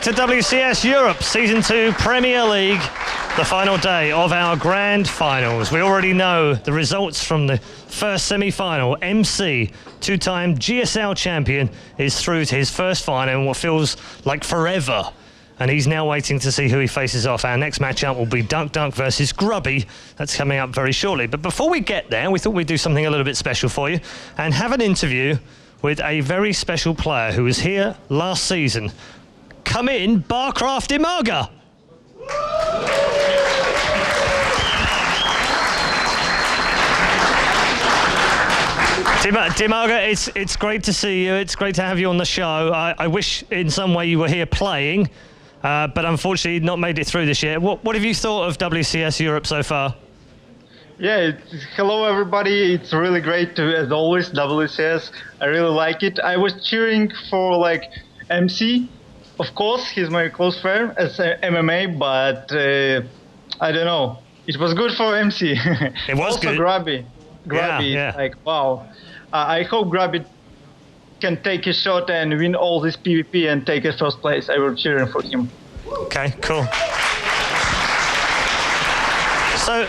to WCS Europe Season 2 Premier League, the final day of our grand finals. We already know the results from the first semi-final. MC, two-time GSL champion, is through to his first final in what feels like forever. And he's now waiting to see who he faces off. Our next matchup will be duckdeok versus Grubby. That's coming up very shortly. But before we get there, we thought we'd do something a little bit special for you and have an interview with a very special player who was here last season. Come in, Barcraft Imaga. Dimaga, it's great to see you. It's great to have you on the show. I wish in some way you were here playing, but unfortunately not made it through this year. What have you thought of WCS Europe so far? Yeah, hello everybody. It's really great to, as always, WCS. I really like it. I was cheering for MC. Of course, he's my close friend as MMA, but I don't know. It was good for MC. It was also good. Grubby, yeah. Wow. I hope Grubby can take a shot and win all this PvP and take a first place. I will cheer for him. Okay, cool. So,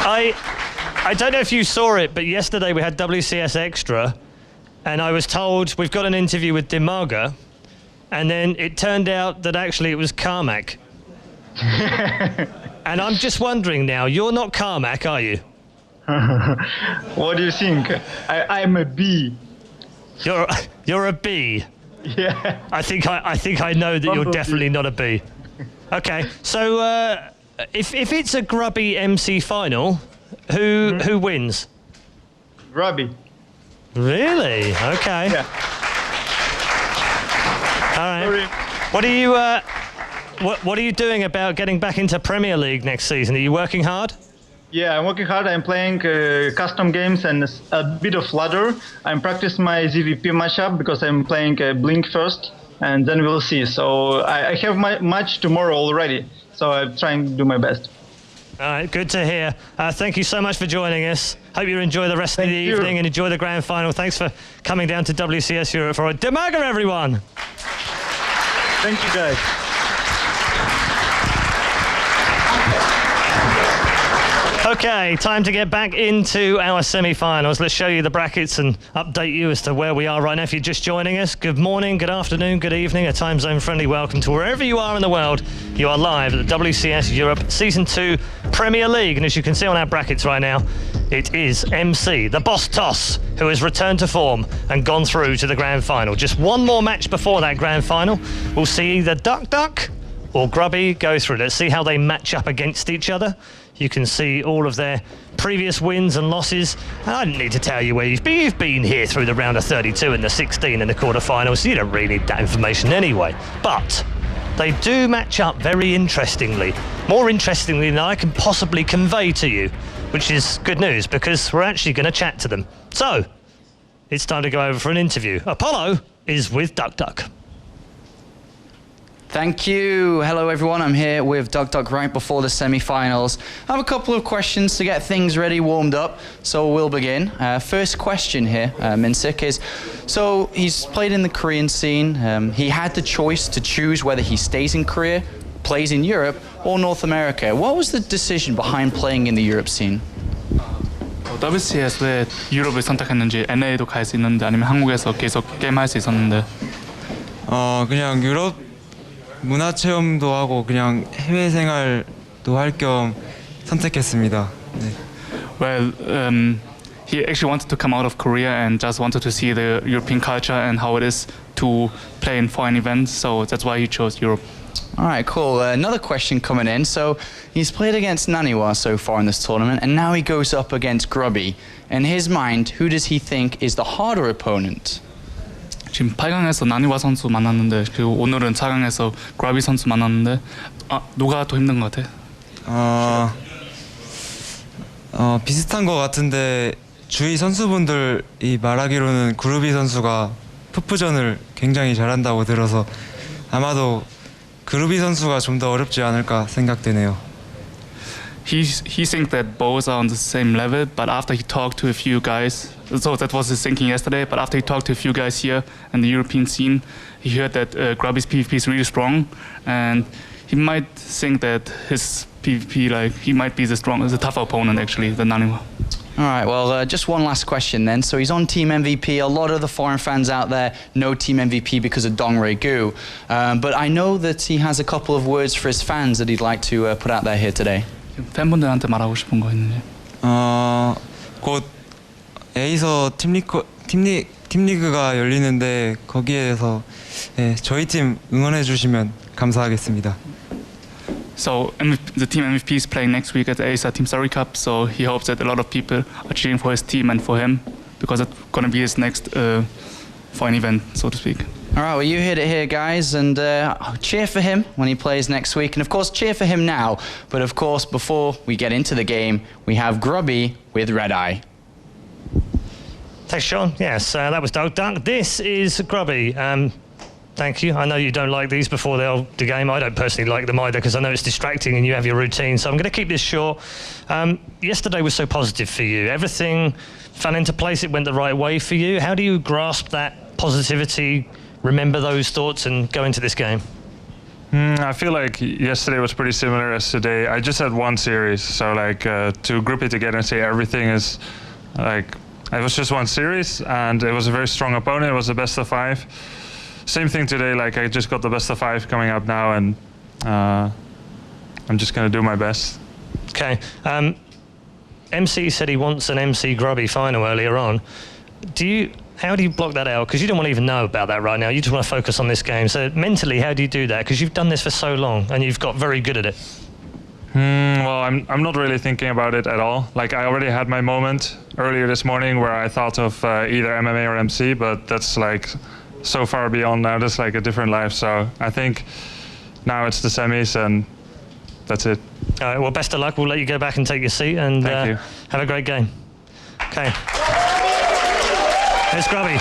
I don't know if you saw it, but yesterday we had WCS Extra, and I was told we've got an interview with Dimaga, and then it turned out that actually it was Carmack. And I'm just wondering now, you're not Carmack, are you? What do you think? I'm a B. You're a B. Yeah. I think I know that you're definitely not a B. Okay, so if it's a Grubby MC final, who wins? Grubby. Really? Okay. Yeah. All right. Sorry. What are you doing about getting back into Premier League next season? Are you working hard? Yeah, I'm working hard. I'm playing custom games and a bit of ladder. I'm practicing my ZVP matchup because I'm playing Blink first, and then we'll see. So I have my match tomorrow already. So I'm trying to do my best. All right, good to hear. Thank you so much for joining us. Hope you enjoy the rest of the evening and enjoy the grand final. Thanks for coming down to WCS Europe for a Dimaga, everyone. Thank you, guys. Okay, time to get back into our semi-finals. Let's show you the brackets and update you as to where we are right now. If you're just joining us, good morning, good afternoon, good evening. A time zone friendly welcome to wherever you are in the world. You are live at the WCS Europe Season 2 Premier League. And as you can see on our brackets right now, it is MC, the boss toss, who has returned to form and gone through to the grand final. Just one more match before that grand final. We'll see either duckdeok or Grubby go through. Let's see how they match up against each other. You can see all of their previous wins and losses. And I don't need to tell you where you've been. You've been here through the round of 32 and the 16 and the quarterfinals. So you don't really need that information anyway. But they do match up very interestingly. More interestingly than I can possibly convey to you, which is good news because we're actually going to chat to them. So it's time to go over for an interview. Apollo is with duckdeok. Thank you. Hello, everyone. I'm here with duckdeok right before the semi-finals. I have a couple of questions to get things ready, warmed up, so we'll begin. First question here, Minsik, is, so he's played in the Korean scene. He had the choice to choose whether he stays in Korea, plays in Europe, or North America. What was the decision behind playing in the Europe scene? WCS 왜 유럽을 선택했는지, NA도 갈 수 있는데 아니면 한국에서 계속 게임할 수 있었는데? 그냥 유럽 문화 체험도 하고 그냥 해외 생활도 할 겸 선택했습니다. 네. Well, he actually wanted to come out of Korea and just wanted to see the European culture and how it is to play in foreign events, so that's why he chose Europe. All right, cool. Another question coming in. So he's played against Naniwa so far in this tournament, and now he goes up against Grubby. In his mind, who does he think is the harder opponent? 지금 8강에서 나니와 선수 만났는데 그리고 오늘은 4강에서 그라비 선수 만났는데 누가 더 힘든 것 같아? 비슷한 것 같은데 주위 선수분들이 말하기로는 그루비 선수가 푸푸전을 굉장히 잘한다고 들어서 아마도 그루비 선수가 좀 더 어렵지 않을까 생각되네요. he thinks that both are on the same level, but after he talked to a few guys, so that was his thinking yesterday, but after he talked to a few guys here in the European scene, he heard that Grubby's PvP is really strong, and he might think that his PvP, like, he might be the tougher opponent actually than Naniwa. All right, well, just one last question then. So he's on Team MVP. A lot of the foreign fans out there know Team MVP because of Dongre Gu. But I know that he has a couple of words for his fans that he'd like to put out there here today. 팬분들한테 말하고 싶은 거 있는지? 곧 A서 팀리그가 열리는데 거기에서 저희 팀 응원해 주시면 감사하겠습니다. So the team MVP is playing next week at the ASA Team Story Cup, so he hopes that a lot of people are cheering for his team and for him, because it's going to be his next foreign event, so to speak. All right, well, you heard it here, guys, and cheer for him when he plays next week, and of course, cheer for him now. But of course, before we get into the game, we have Grubby with Red Eye. Thanks, Sean. Yes, that was duckdeok. This is Grubby. Thank you. I know you don't like these before the game. I don't personally like them either because I know it's distracting and you have your routine. So I'm going to keep this short. Yesterday was so positive for you. Everything fell into place. It went the right way for you. How do you grasp that positivity, remember those thoughts and go into this game? I feel like yesterday was pretty similar as today. I just had one series. So like to group it together and say everything is like, it was just one series and it was a very strong opponent. It was the best of 5. Same thing today, like I just got the best of 5 coming up now and I'm just going to do my best. Okay. MC said he wants an MC Grubby final earlier on. How do you block that out? Because you don't want to even know about that right now. You just want to focus on this game. So mentally, how do you do that? Because you've done this for so long and you've got very good at it. Well, I'm not really thinking about it at all. Like I already had my moment earlier this morning where I thought of either MMA or MC, but that's like so far beyond now. That's like a different life. So I think now it's the semis and that's it. All right, well, best of luck. We'll let you go back and take your seat and Thank you. Have a great game. Okay. There's Grubby.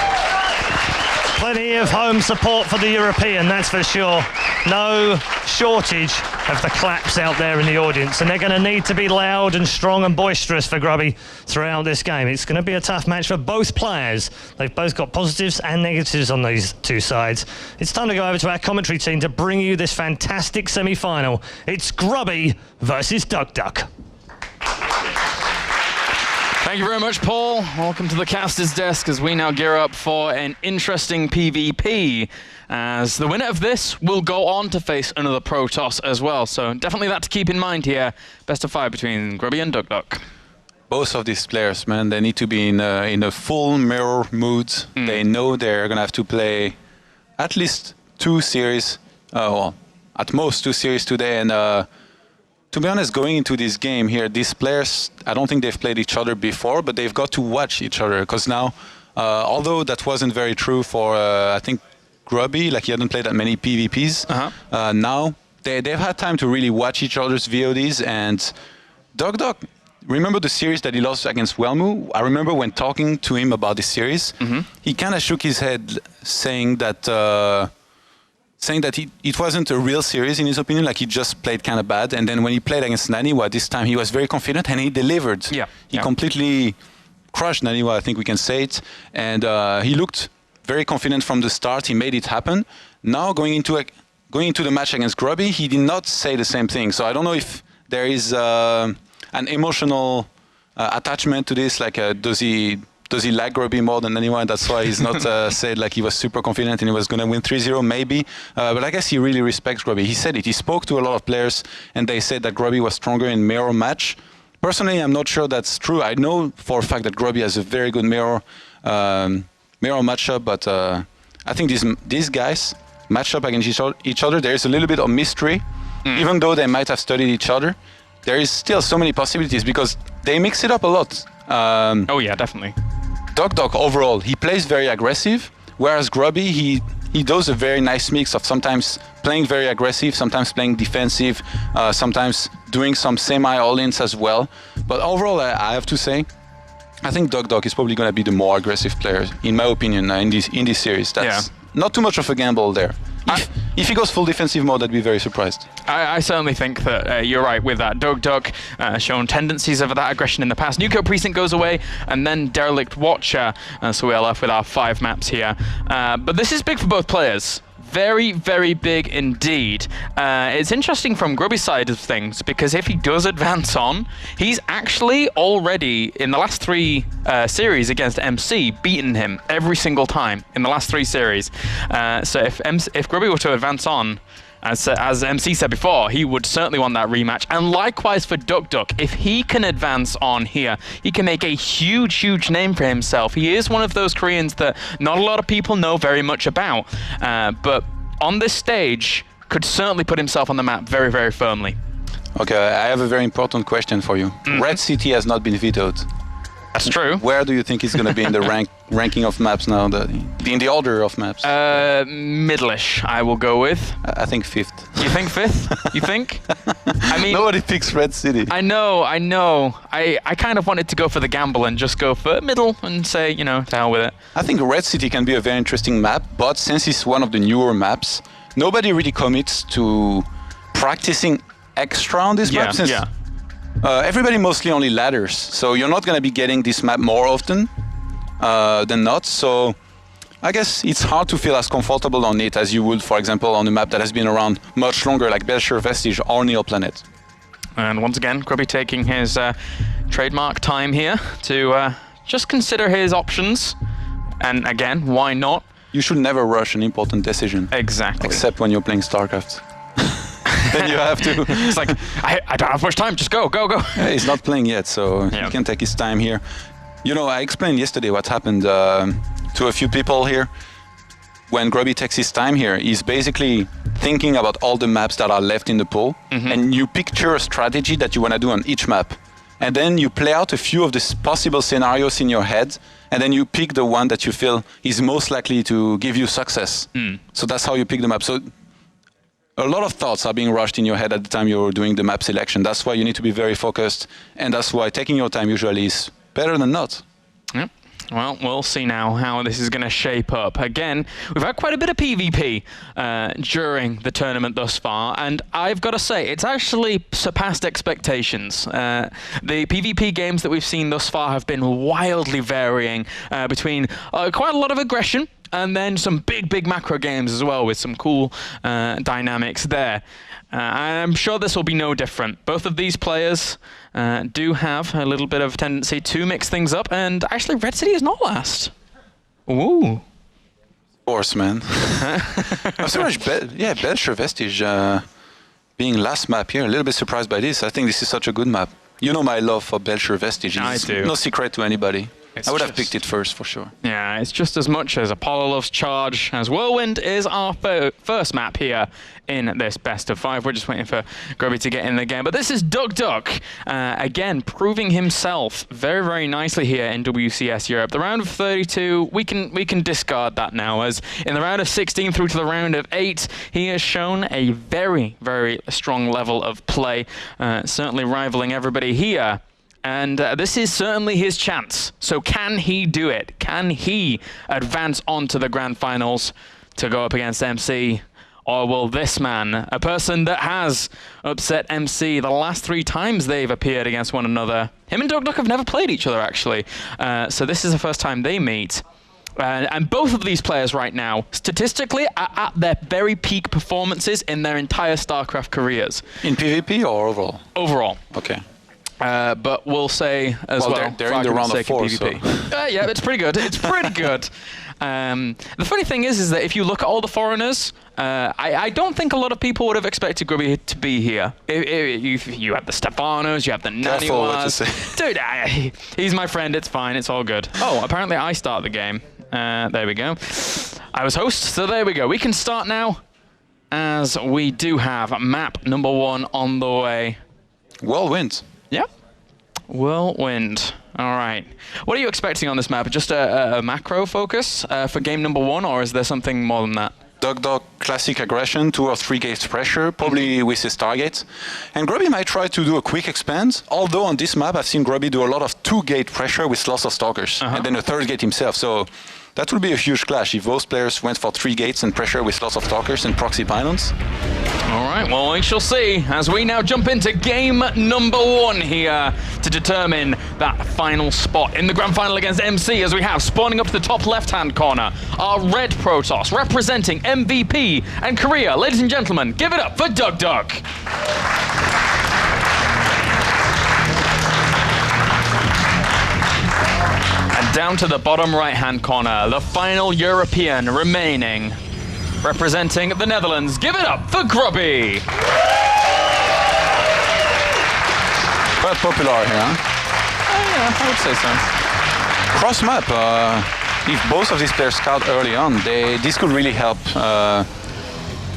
Plenty of home support for the European, that's for sure. No shortage of the claps out there in the audience, and they're going to need to be loud and strong and boisterous for Grubby throughout this game. It's going to be a tough match for both players. They've both got positives and negatives on these two sides. It's time to go over to our commentary team to bring you this fantastic semi-final. It's Grubby versus duckdeok. Thank you very much, Paul. Welcome to the caster's desk as we now gear up for an interesting PvP, as the winner of this will go on to face another Protoss as well. So definitely that to keep in mind here. Best of 5 between Grubby and duckdeok. Both of these players, man, they need to be in a full mirror mood. They know they're going to have to play at least 2 series, well, at most 2 series today. And to be honest, going into this game here, these players, I don't think they've played each other before, but they've got to watch each other. Because now, although that wasn't very true for, I think, Grubby, like he hadn't played that many PvPs, now they've had time to really watch each other's VODs. And duckdeok, remember the series that he lost against Welmu? I remember when talking to him about this series, he kind of shook his head saying that it wasn't a real series in his opinion, like he just played kind of bad. And then when he played against Naniwa this time, he was very confident and he delivered. He completely crushed Naniwa, I think we can say it. And he looked very confident from the start. He made it happen. Now going into the match against Grubby, he did not say the same thing. So I don't know if there is an emotional attachment to this, like does he like Grubby more than anyone? That's why he's not said like he was super confident and he was going to win 3-0 maybe. But I guess he really respects Grubby. He said it. He spoke to a lot of players and they said that Grubby was stronger in mirror match. Personally, I'm not sure that's true. I know for a fact that Grubby has a very good mirror matchup, but I think these guys match up against each other. There is a little bit of mystery. Even though they might have studied each other, there is still so many possibilities because they mix it up a lot. Oh yeah, definitely. duckdeok overall, he plays very aggressive, whereas Grubby, he does a very nice mix of sometimes playing very aggressive, sometimes playing defensive, sometimes doing some semi-all-ins as well. But overall, I have to say, I think duckdeok is probably going to be the more aggressive player, in my opinion, in this series. That's not too much of a gamble there. if he goes full defensive mode, I'd be very surprised. I certainly think that you're right with that. duckdeok shown tendencies of that aggression in the past. Nuclear Precinct goes away, and then Derelict Watcher, so we are left with our 5 maps here. But this is big for both players. Very, very big indeed. It's interesting from Grubby's side of things, because if he does advance on, he's actually already, in the last 3 series against MC, beaten him every single time in the last 3 series. So if Grubby were to advance on, as MC said before, he would certainly want that rematch. And likewise for duckdeok, if he can advance on here, he can make a huge, huge name for himself. He is one of those Koreans that not a lot of people know very much about, but on this stage, could certainly put himself on the map very, very firmly. Okay, I have a very important question for you. Red City has not been vetoed. That's true. Where do you think he's going to be in the ranking of maps now? In the order of maps? Middle-ish, I will go with. I think 5th. You think 5th? You think? I mean, nobody picks Red City. I know. I kind of wanted to go for the gamble and just go for middle and say, you know, to hell with it. I think Red City can be a very interesting map, but since it's one of the newer maps, nobody really commits to practicing extra on this map. Since everybody mostly only ladders, so you're not going to be getting this map more often than not. So I guess it's hard to feel as comfortable on it as you would, for example, on a map that has been around much longer, like Belcher Vestige or Neo Planet. And once again, Grubby taking his trademark time here to just consider his options. And again, why not? You should never rush an important decision. Exactly. Except when you're playing StarCraft. Then you have to. It's like, I don't have much time, just go. Yeah, he's not playing yet, so he can take his time here. You know, I explained yesterday what happened to a few people here. When Grubby takes his time here, he's basically thinking about all the maps that are left in the pool, and you picture a strategy that you want to do on each map. And then you play out a few of the possible scenarios in your head, and then you pick the one that you feel is most likely to give you success. So that's how you pick the map. So a lot of thoughts are being rushed in your head at the time you're doing the map selection. That's why you need to be very focused, and that's why taking your time usually is better than not. Yep. Well, we'll see now how this is going to shape up. Again, we've had quite a bit of PvP during the tournament thus far, and I've got to say, it's actually surpassed expectations. The PvP games that we've seen thus far have been wildly varying between quite a lot of aggression, and then some big macro games as well, with some cool dynamics there. I'm sure this will be no different. Both of these players do have a little bit of tendency to mix things up, and actually Red City is not last. Ooh. Of course, man. I'm surprised, Belcher Vestige being last map here. A little bit surprised by this. I think this is such a good map. You know my love for Belcher Vestige. I do. No secret to anybody. I would have picked it first, for sure. Yeah, it's just as much as Apollo loves Charge, as Whirlwind is our first map here in this best of 5. We're just waiting for Grubby to get in the game. But this is duckdeok, again, proving himself very, very nicely here in WCS Europe. The round of 32, we can discard that now, as in the round of 16 through to the round of 8, he has shown a very, very strong level of play, certainly rivaling everybody here. And this is certainly his chance. So can he do it? Can he advance on to the grand finals to go up against MC? Or will this man, a person that has upset MC the last 3 times they've appeared against one another, him and duckdeok have never played each other, actually. So this is the first time they meet. And both of these players right now, statistically, are at their very peak performances in their entire StarCraft careers. In PvP or overall? Overall. Okay. But we'll say as well, they're in the round of 4, PvP. so. Yeah, it's pretty good. It's pretty good. The funny thing is that if you look at all the foreigners, I don't think a lot of people would have expected Grubby to be here. You have the Stefanos, you have the Naniwas. Dude, he's my friend. It's fine. It's all good. Oh, apparently I start the game. There we go. I was host, so there we go. We can start now, as we do have map number 1 on the way. Whirlwind. Yep. Whirlwind. All right. What are you expecting on this map? Just a macro focus for game number 1, or is there something more than that? duckdeok classic aggression, 2 or 3 gates pressure, probably with his target. And Grubby might try to do a quick expand, although on this map I've seen Grubby do a lot of 2 gate pressure with lots of stalkers, and then a 3rd gate himself. So that would be a huge clash if both players went for 3 gates and pressure with lots of stalkers and proxy pylons. All right, well, we shall see as we now jump into game number 1 here to determine that final spot in the grand final against MC, as we have spawning up to the top left-hand corner our red Protoss representing MVP and Korea. Ladies and gentlemen, give it up for duckdeok. And down to the bottom right-hand corner, the final European remaining, representing the Netherlands. Give it up for Grubby. Quite popular here, huh? Yeah, I would say so. Cross map. If both of these players scout early on, this could really help.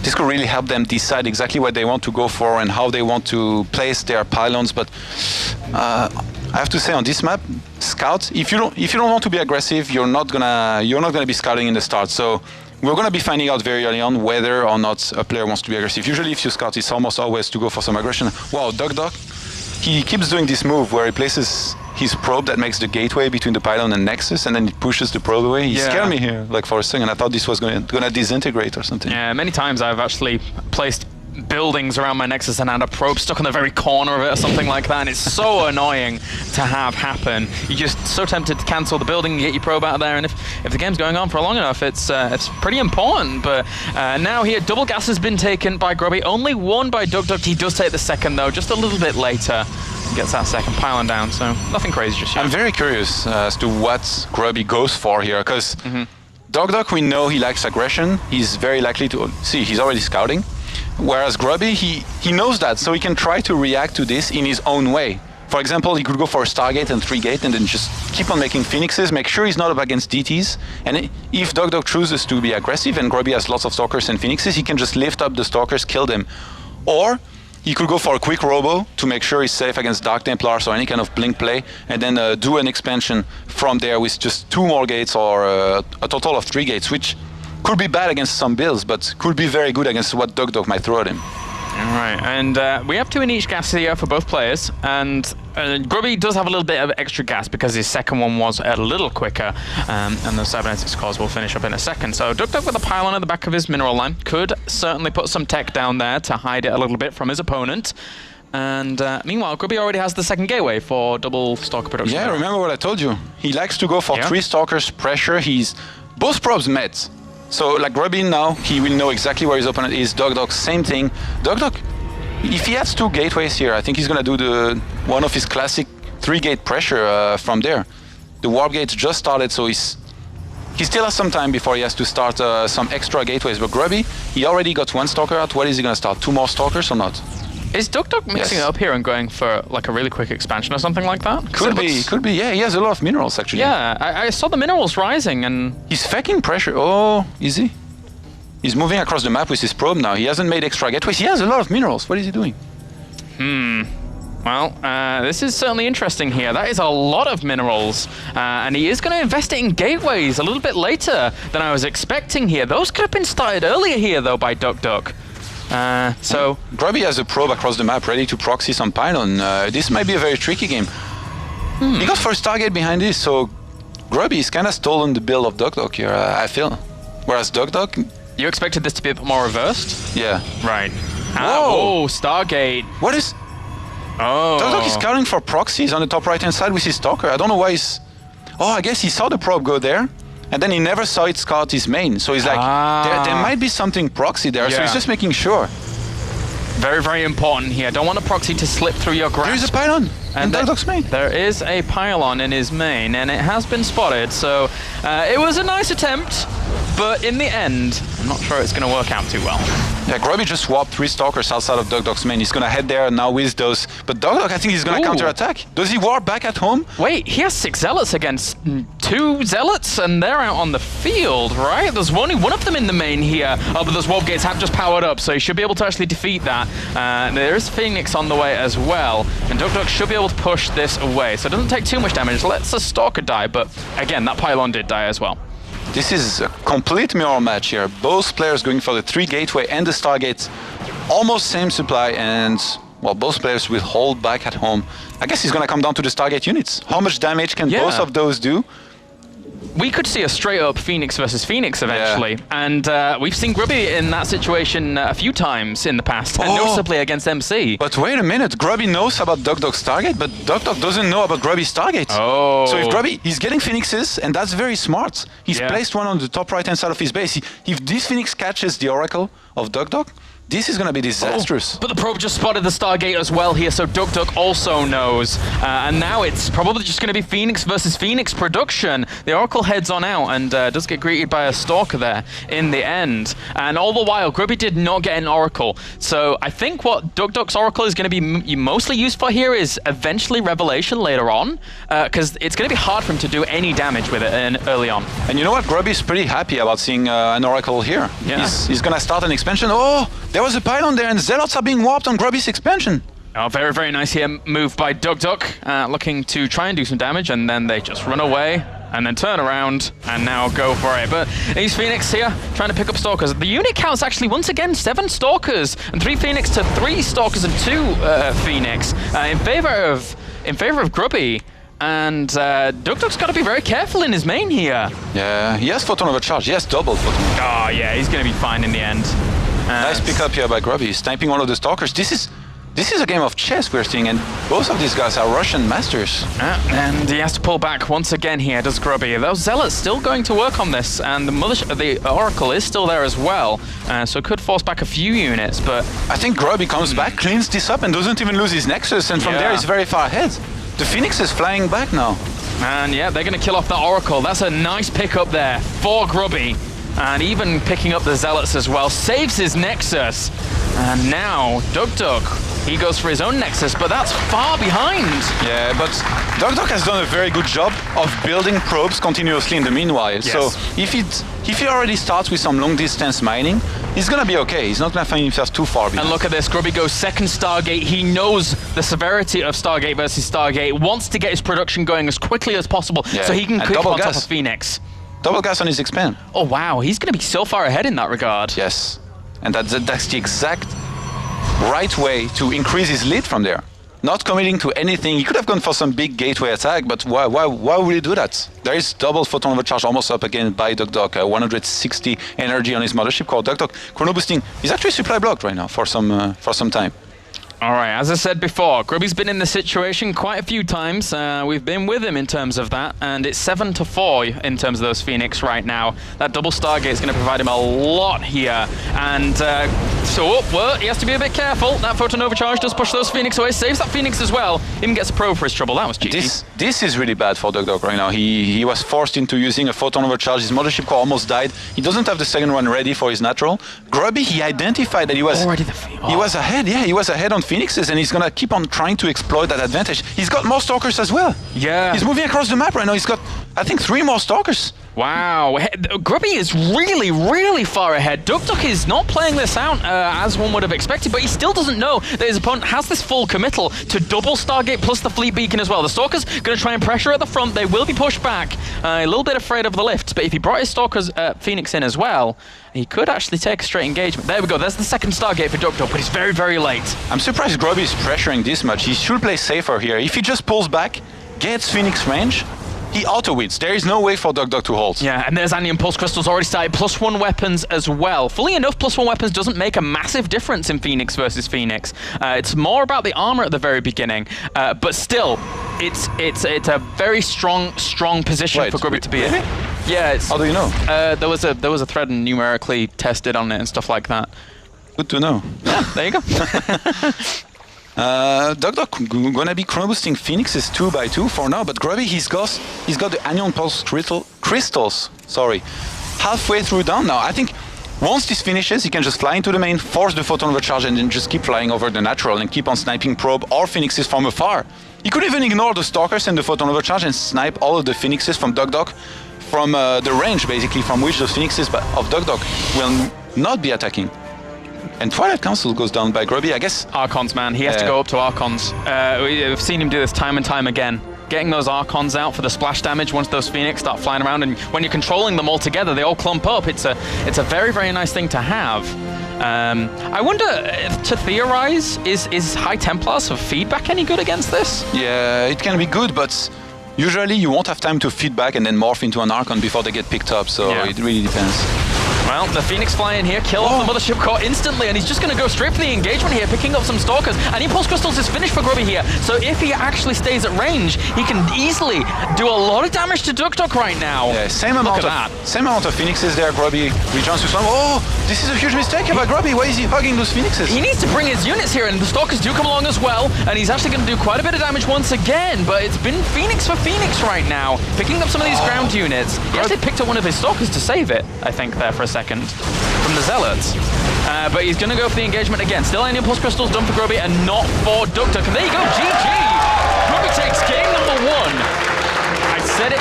This could really help them decide exactly what they want to go for and how they want to place their pylons. But I have to say, on this map, scout. If you don't want to be aggressive, you're not gonna be scouting in the start. So we're gonna be finding out very early on whether or not a player wants to be aggressive. Usually, if you scout, it's almost always to go for some aggression. Wow, duckdeok. He keeps doing this move where he places his probe that makes the gateway between the pylon and Nexus, and then he pushes the probe away. He scared me here, like for a second. I thought this was gonna disintegrate or something. Yeah, many times I've actually placed buildings around my Nexus and had a probe stuck in the very corner of it or something like that, and it's so annoying to have happen. You're just so tempted to cancel the building and get your probe out of there, and if the game's going on for long enough, it's pretty important. But now here, double gas has been taken by Grubby, only 1 by duckdeok. He does take the second though, just a little bit later. Gets that second pylon down, so nothing crazy just yet. I'm very curious as to what Grubby goes for here, because duckdeok, we know he likes aggression. He's very likely to see. He's already scouting, whereas Grubby, he knows that, so he can try to react to this in his own way. For example, he could go for a Stargate and 3 gate, and then just keep on making Phoenixes, make sure he's not up against DTs. And if duckdeok chooses to be aggressive and Grubby has lots of Stalkers and Phoenixes, he can just lift up the Stalkers, kill them, or he could go for a quick robo to make sure he's safe against Dark Templars or any kind of blink play, and then do an expansion from there with just 2 more gates or a total of 3 gates, which could be bad against some builds, but could be very good against what duckdeok might throw at him. All right, and we have 2 in each gas here for both players, and Grubby does have a little bit of extra gas because his second one was a little quicker, and the cybernetics cores will finish up in a second. So duckdeok with a pylon at the back of his mineral line could certainly put some tech down there to hide it a little bit from his opponent. And meanwhile, Grubby already has the second gateway for double stalker production. Yeah, remember what I told you. He likes to go for 3 stalkers, pressure. Both probes met. So, like Grubby now, he will know exactly where his opponent is. duckdeok, same thing. duckdeok, if he has 2 gateways here, I think he's gonna do one of his classic 3-gate pressure from there. The warp gates just started, so he still has some time before he has to start some extra gateways. But Grubby, he already got 1 stalker out. What is he gonna start? 2 more stalkers or not? Is duckdeok mixing it up here and going for like a really quick expansion or something like that? Could be. Yeah, he has a lot of minerals actually. Yeah, I saw the minerals rising, and he's faking pressure. Oh, is he? He's moving across the map with his probe now. He hasn't made extra gateways. He has a lot of minerals. What is he doing? Well, this is certainly interesting here. That is a lot of minerals, and he is going to invest it in gateways a little bit later than I was expecting here. Those could have been started earlier here though by duckdeok. So Grubby has a probe across the map ready to proxy some pylon. This might be a very tricky game. He got first target behind this, so Grubby's kind of stolen the build of duckdeok here, I feel. Whereas duckdeok... You expected this to be a bit more reversed? Yeah. Right. Whoa! Oh, Stargate. What is... Oh. duckdeok is scouting for proxies on the top right-hand side with his stalker. I don't know why he's... Oh, I guess he saw the probe go there, and then he never saw it scout his main. So he's like, there might be something proxy there, so he's just making sure. Very, very important here. Don't want a proxy to slip through your grasp. There's a pylon in duckdeok's main. There is a pylon in his main, and it has been spotted. So it was a nice attempt, but in the end, I'm not sure it's going to work out too well. Yeah, Grubby just swapped 3 stalkers outside of duckdeok's main. He's going to head there now with those. But duckdeok, I think he's going to counter-attack. Does he warp back at home? Wait, he has 6 zealots against 2 zealots, and they're out on the field, right? There's only one of them in the main here. Oh, but those warp gates have just powered up, so he should be able to actually defeat that. There is Phoenix on the way as well, and duckdeok should be able to push this away. So it doesn't take too much damage. Lets the stalker die, but again, that pylon did die as well. This is a complete mirror match here. Both players going for the 3 gateway and the Stargate. Almost same supply, and well, both players will hold back at home. I guess it's going to come down to the Stargate units. How much damage can both of those do? We could see a straight-up Phoenix versus Phoenix eventually, and we've seen Grubby in that situation a few times in the past, noticeably against MC. But wait a minute, Grubby knows about duckdeok's Stargate, but duckdeok doesn't know about Grubby's Stargate. Oh. So if Grubby, he's getting Phoenixes, and that's very smart. He's placed one on the top right-hand side of his base. If this Phoenix catches the Oracle of duckdeok, this is going to be disastrous. But the probe just spotted the Stargate as well here, so duckdeok also knows. And now it's probably just going to be Phoenix versus Phoenix production. The Oracle heads on out and does get greeted by a Stalker there in the end. And all the while, Grubby did not get an Oracle. So I think what duckdeok's Oracle is going to be mostly used for here is eventually Revelation later on, because it's going to be hard for him to do any damage with it early on. And you know what? Grubby's pretty happy about seeing an Oracle here. Yeah. He's going to start an expansion. Oh! There was a pylon there, and Zealots are being warped on Grubby's expansion. Oh, very, very nice here. Move by duckdeok, looking to try and do some damage, and then they just run away, and then turn around, and now go for it. But he's Phoenix here, trying to pick up Stalkers. The unit count's actually, once again, 7 Stalkers, and 3 Phoenix to 3 Stalkers and 2 Phoenix, in favor of Grubby. And duckdeok's got to be very careful in his main here. Yeah, he has Photon Overcharge. He has double Photon. Oh, yeah, he's going to be fine in the end. Nice pickup here by Grubby. He's sniping one of the Stalkers. This is a game of chess we're seeing, and both of these guys are Russian masters. And he has to pull back once again here, does Grubby. Those Zealots still going to work on this, and the Oracle is still there as well, so could force back a few units, but... I think Grubby comes back, cleans this up, and doesn't even lose his Nexus, and from there he's very far ahead. The Phoenix is flying back now. And yeah, they're going to kill off that Oracle. That's a nice pickup there for Grubby. And even picking up the Zealots as well, saves his Nexus. And now, duckdeok, he goes for his own Nexus, but that's far behind. Yeah, but duckdeok has done a very good job of building probes continuously in the meanwhile. Yes. So if he already starts with some long-distance mining, he's going to be okay. He's not going to find himself too far behind. And look at this, Grubby goes second Stargate. He knows the severity of Stargate versus Stargate, wants to get his production going as quickly as possible so he can click on top of Phoenix. Double gas on his expand. Oh wow, he's going to be so far ahead in that regard. Yes, and that's the exact right way to increase his lead from there. Not committing to anything. He could have gone for some big gateway attack, but why would he do that? There is double Photon Overcharge almost up again by duckdeok. 160 energy on his mothership core. duckdeok chrono boosting. He's actually supply blocked right now for some time. All right, as I said before, Grubby's been in this situation quite a few times. We've been with him in terms of that, and it's 7-4 in terms of those Phoenix right now. That double Stargate is going to provide him a lot here, and well, he has to be a bit careful. That Photon Overcharge does push those Phoenix away, saves that Phoenix as well, even gets a probe for his trouble. That was cheeky. This is really bad for duckdeok right now. He was forced into using a Photon Overcharge. His mothership core almost died. He doesn't have the second one ready for his natural. Grubby, he identified that he was he was ahead. Yeah, he was ahead on Phoenixes, and he's gonna keep on trying to exploit that advantage. He's got more Stalkers as well. Yeah. He's moving across the map right now. He's got, I think, 3 more Stalkers. Wow, Grubby is really, really far ahead. duckdeok is not playing this out as one would have expected, but he still doesn't know that his opponent has this full committal to double Stargate plus the Fleet Beacon as well. The Stalkers going to try and pressure at the front. They will be pushed back. A little bit afraid of the lift, but if he brought his Stalkers Phoenix in as well, he could actually take a straight engagement. There we go, there's the second Stargate for duckdeok, but he's very, very late. I'm surprised Grubby is pressuring this much. He should play safer here. If he just pulls back, gets Phoenix range, he auto-wins. There is no way for duckdeok to hold. Yeah, and there's Anion Pulse Crystals already started. +1 weapons as well. Fully enough, +1 weapons doesn't make a massive difference in Phoenix versus Phoenix. It's more about the armor at the very beginning. But still, it's a very strong position for Grubby to be in. Yeah. How do you know? There was a thread and numerically tested on it and stuff like that. Good to know. Yeah, there you go. duckdeok gonna be chrono boosting Phoenixes 2x2 for now, but Grubby he's got the Anion Pulse crystals. Sorry, halfway through down now. I think once this finishes, he can just fly into the main, force the Photon Overcharge, and then just keep flying over the natural and keep on sniping probe or Phoenixes from afar. He could even ignore the Stalkers and the Photon Overcharge and snipe all of the Phoenixes from duckdeok from the range, basically, from which the Phoenixes of duckdeok will not be attacking. And Twilight Council goes down by Grubby, I guess. Archons, man. He has to go up to Archons. We've seen him do this time and time again. Getting those Archons out for the splash damage once those Phoenix start flying around, and when you're controlling them all together, they all clump up. It's a very, very nice thing to have. I wonder, to theorize, is High Templars for feedback any good against this? Yeah, it can be good, but usually you won't have time to feedback and then morph into an Archon before they get picked up, so it really depends. Well, the Phoenix fly in here, kill off the Mothership Core instantly, and he's just going to go straight for the engagement here, picking up some Stalkers, and Impulse Crystals is finished for Grubby here, so if he actually stays at range, he can easily do a lot of damage to duckdeok right now. Yeah, same amount of Phoenixes there, Grubby returns to some. Oh, this is a huge mistake here by Grubby. Why is he hugging those Phoenixes? He needs to bring his units here, and the Stalkers do come along as well, and he's actually going to do quite a bit of damage once again, but it's been Phoenix for Phoenix right now, picking up some of these ground units. He actually picked up one of his Stalkers to save it, I think, there for a second. From the Zealots. But he's going to go for the engagement again. Still any Impulse Crystals done for Grubby and not for duckdeok. And there you go, GG! Grubby takes game number 1. I said it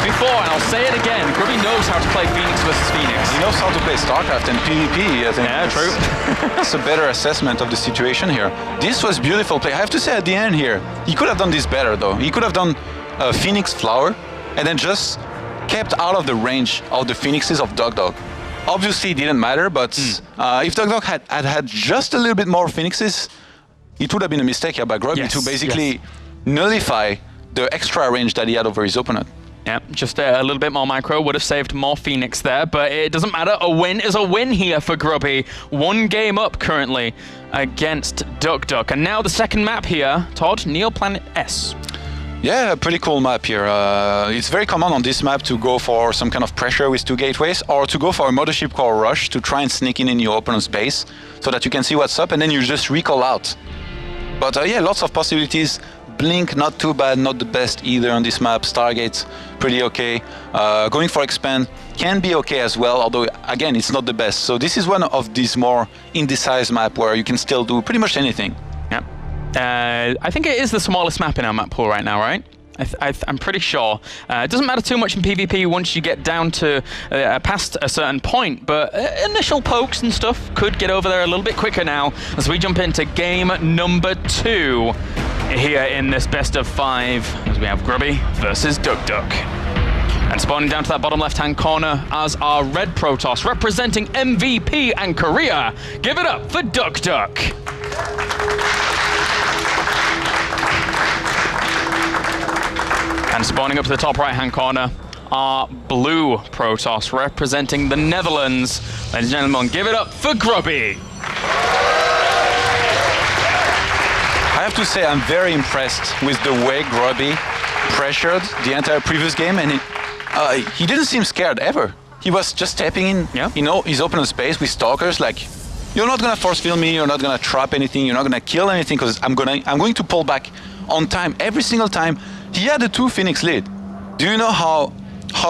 before and I'll say it again. Grubby knows how to play Phoenix versus Phoenix. He knows how to play StarCraft and PvP, I think. Yeah, true. It's a better assessment of the situation here. This was beautiful play. I have to say at the end here, he could have done this better though. He could have done a Phoenix Flower and then just kept out of the range of the Phoenixes of duckdeok. Obviously, it didn't matter, but if duckdeok had just a little bit more Phoenixes, it would have been a mistake here by Grubby to basically nullify the extra range that he had over his opponent. Yeah, just a little bit more micro would have saved more Phoenix there, but it doesn't matter. A win is a win here for Grubby. 1 game up currently against duckdeok. And now the second map here, Todd, Neoplanet S. Yeah, a pretty cool map here. It's very common on this map to go for some kind of pressure with 2 gateways or to go for a Mothership Core rush to try and sneak in your opponent's base so that you can see what's up and then you just recall out. But yeah, lots of possibilities. Blink, not too bad, not the best either on this map. Stargate, pretty okay. Going for Expand can be okay as well, although again, it's not the best. So this is one of these more indecisive map where you can still do pretty much anything. Yeah. I think it is the smallest map in our map pool right now, right? I'm pretty sure. It doesn't matter too much in PvP once you get down to past a certain point, but initial pokes and stuff could get over there a little bit quicker now as we jump into game number 2 here in this best of 5 as we have Grubby versus duckdeok. And spawning down to that bottom left-hand corner as our red Protoss representing MVP and Korea. Give it up for duckdeok. And spawning up to the top right-hand corner, our blue Protoss representing the Netherlands. Ladies and gentlemen, give it up for Grubby. I have to say I'm very impressed with the way Grubby pressured the entire previous game, and he didn't seem scared ever. He was just stepping in, you know, his opponent's space with Stalkers, like, you're not gonna force fill me, you're not gonna trap anything, you're not gonna kill anything, because I'm going to pull back on time every single time. He had a 2 Phoenix lead. Do you know how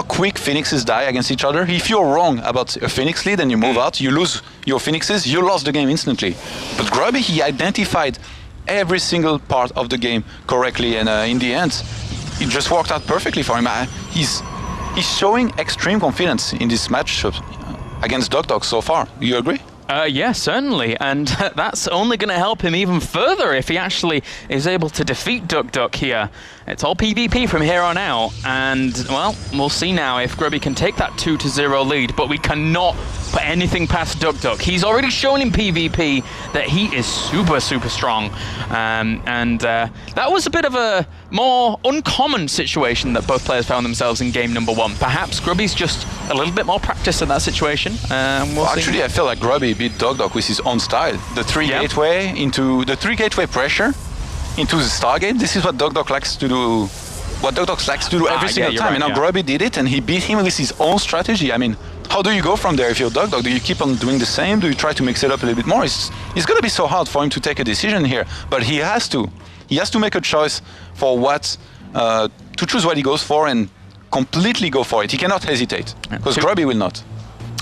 quick Phoenixes die against each other? If you're wrong about a Phoenix lead and you move out, you lose your Phoenixes, you lost the game instantly. But Grubby, he identified every single part of the game correctly, and in the end, it just worked out perfectly for him. He's showing extreme confidence in this matchup against duckdeok so far. Do you agree? Yeah, certainly, and that's only going to help him even further if he actually is able to defeat duckdeok here. It's all PvP from here on out, and, well, we'll see now if Grubby can take that 2-0 lead, but we cannot put anything past duckdeok. He's already shown in PvP that he is super, super strong, and that was a bit of a more uncommon situation that both players found themselves in game number 1. Perhaps Grubby's just a little bit more practiced in that situation. Well, actually, I feel like Grubby beat duckdeok with his own style. The 3 gateway into the 3 gateway pressure into the Stargate. This is what duckdeok likes to do. What duckdeok likes to do every single time. Right, and now Grubby did it, and he beat him with his own strategy. I mean, how do you go from there if you're duckdeok? Do you keep on doing the same? Do you try to mix it up a little bit more? It's going to be so hard for him to take a decision here, but he has to. He has to make a choice for what to choose what he goes for and completely go for it. He cannot hesitate because Grubby will not.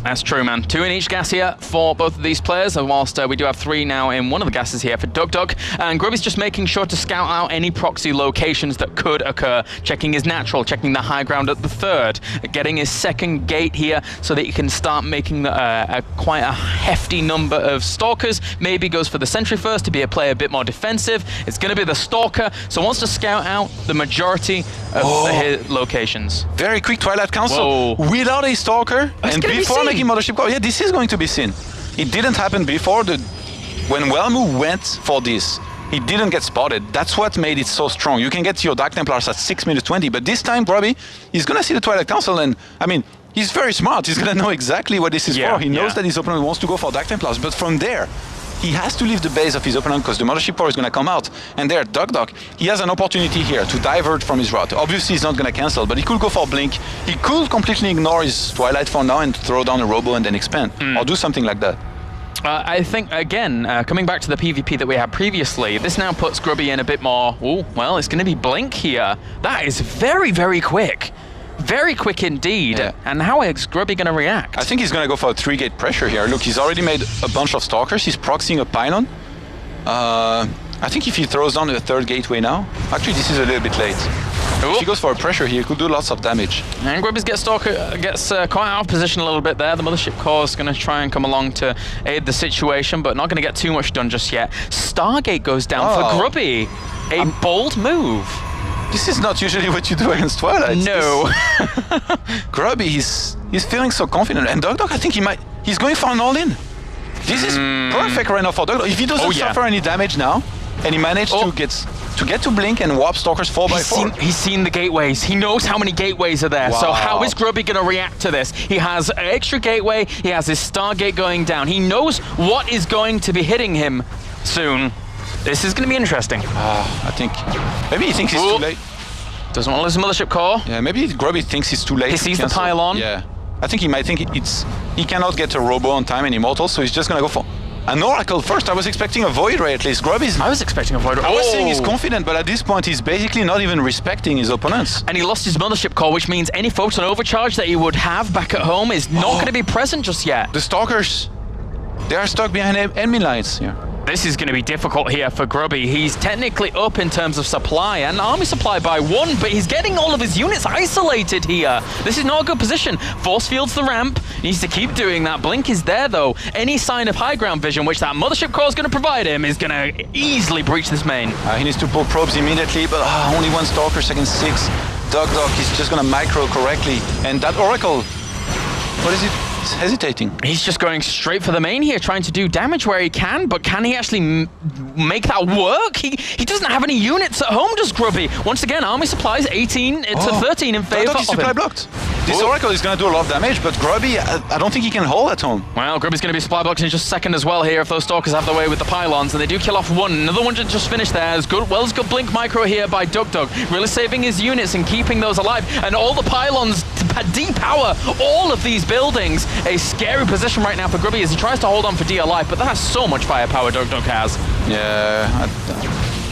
That's true, man. 2 in each gas here for both of these players, and whilst we do have 3 now in one of the gases here for duckdeok, and Grubby's just making sure to scout out any proxy locations that could occur, checking his natural, checking the high ground at the 3rd, getting his 2nd gate here so that he can start making quite a hefty number of stalkers. Maybe goes for the sentry first to be a player a bit more defensive. It's going to be the stalker, so wants to scout out the majority of his locations. Very quick Twilight Council without a stalker, and before making Mothership Core. Yeah, this is going to be seen. It didn't happen before. When Wellmu went for this, he didn't get spotted. That's what made it so strong. You can get to your Dark Templars at 6 minutes 20, but this time, Grubby, he's gonna see the Twilight Council, and I mean, he's very smart. He's gonna know exactly what this is for. He knows that his opponent wants to go for Dark Templars, but from there, he has to leave the base of his opponent because the Mothership Core is gonna come out. And there, duckdeok, he has an opportunity here to divert from his route. Obviously, he's not gonna cancel, but he could go for Blink. He could completely ignore his Twilight for now and throw down a Robo and then expand, or do something like that. I think, again, coming back to the PvP that we had previously, this now puts Grubby in a bit more, well, it's going to be Blink here. That is very, very quick. Very quick indeed. Yeah. And how is Grubby going to react? I think he's going to go for a 3-gate pressure here. Look, he's already made a bunch of Stalkers. He's proxying a Pylon. I think if he throws down the 3rd gateway now, actually this is a little bit late. If he goes for a pressure here, he could do lots of damage. And Grubby gets quite out of position a little bit there. The Mothership Core is going to try and come along to aid the situation, but not going to get too much done just yet. Stargate goes down for Grubby. A bold move. This is not usually what you do against Twilight. No. Grubby, he's feeling so confident. And duckdeok, I think he's going for an all-in. This is perfect right now for duckdeok. If he doesn't suffer any damage now, and he managed to get to Blink and warp Stalkers 4x4. He's seen the gateways. He knows how many gateways are there. Wow. So how is Grubby going to react to this? He has an extra gateway. He has his Stargate going down. He knows what is going to be hitting him soon. This is going to be interesting. I think maybe he thinks he's too late. Doesn't want to lose the Mothership Core. Yeah, maybe Grubby thinks he's too late. He sees the pylon. Yeah, I think he might think he cannot get a Robo on time and Immortal, so he's just going to go for an Oracle first. I was expecting a Void Ray at least. Grubby's... I was expecting a Void Ray. I was saying he's confident, but at this point he's basically not even respecting his opponents. And he lost his Mothership Core, which means any Photon Overcharge that he would have back at home is not going to be present just yet. The Stalkers, they are stuck behind enemy lines here. This is going to be difficult here for Grubby. He's technically up in terms of supply and army supply by 1, but he's getting all of his units isolated here. This is not a good position. Force fields the ramp. He needs to keep doing that. Blink is there, though. Any sign of high ground vision, which that Mothership Core is going to provide him, is going to easily breach this main. He needs to pull probes immediately, but only 1 Stalker, second 6. duckdeok is just going to micro correctly. And that Oracle, what is it? He's hesitating. He's just going straight for the main here, trying to do damage where he can, but can he actually make that work? He doesn't have any units at home, does Grubby. Once again, army supplies 18 to 13 in favor of him. Supply blocked. This Oracle is going to do a lot of damage, but Grubby, I don't think he can hold at home. Well, Grubby's going to be supply blocked in just a second as well here if those Stalkers have their way with the pylons, and they do kill off 1. Another one just finished there. As good Blink Micro here by duckdeok, really saving his units and keeping those alive, and all the pylons depower all of these buildings. A scary position right now for Grubby as he tries to hold on for dear life, but that's so much firepower duckdeok has. Yeah,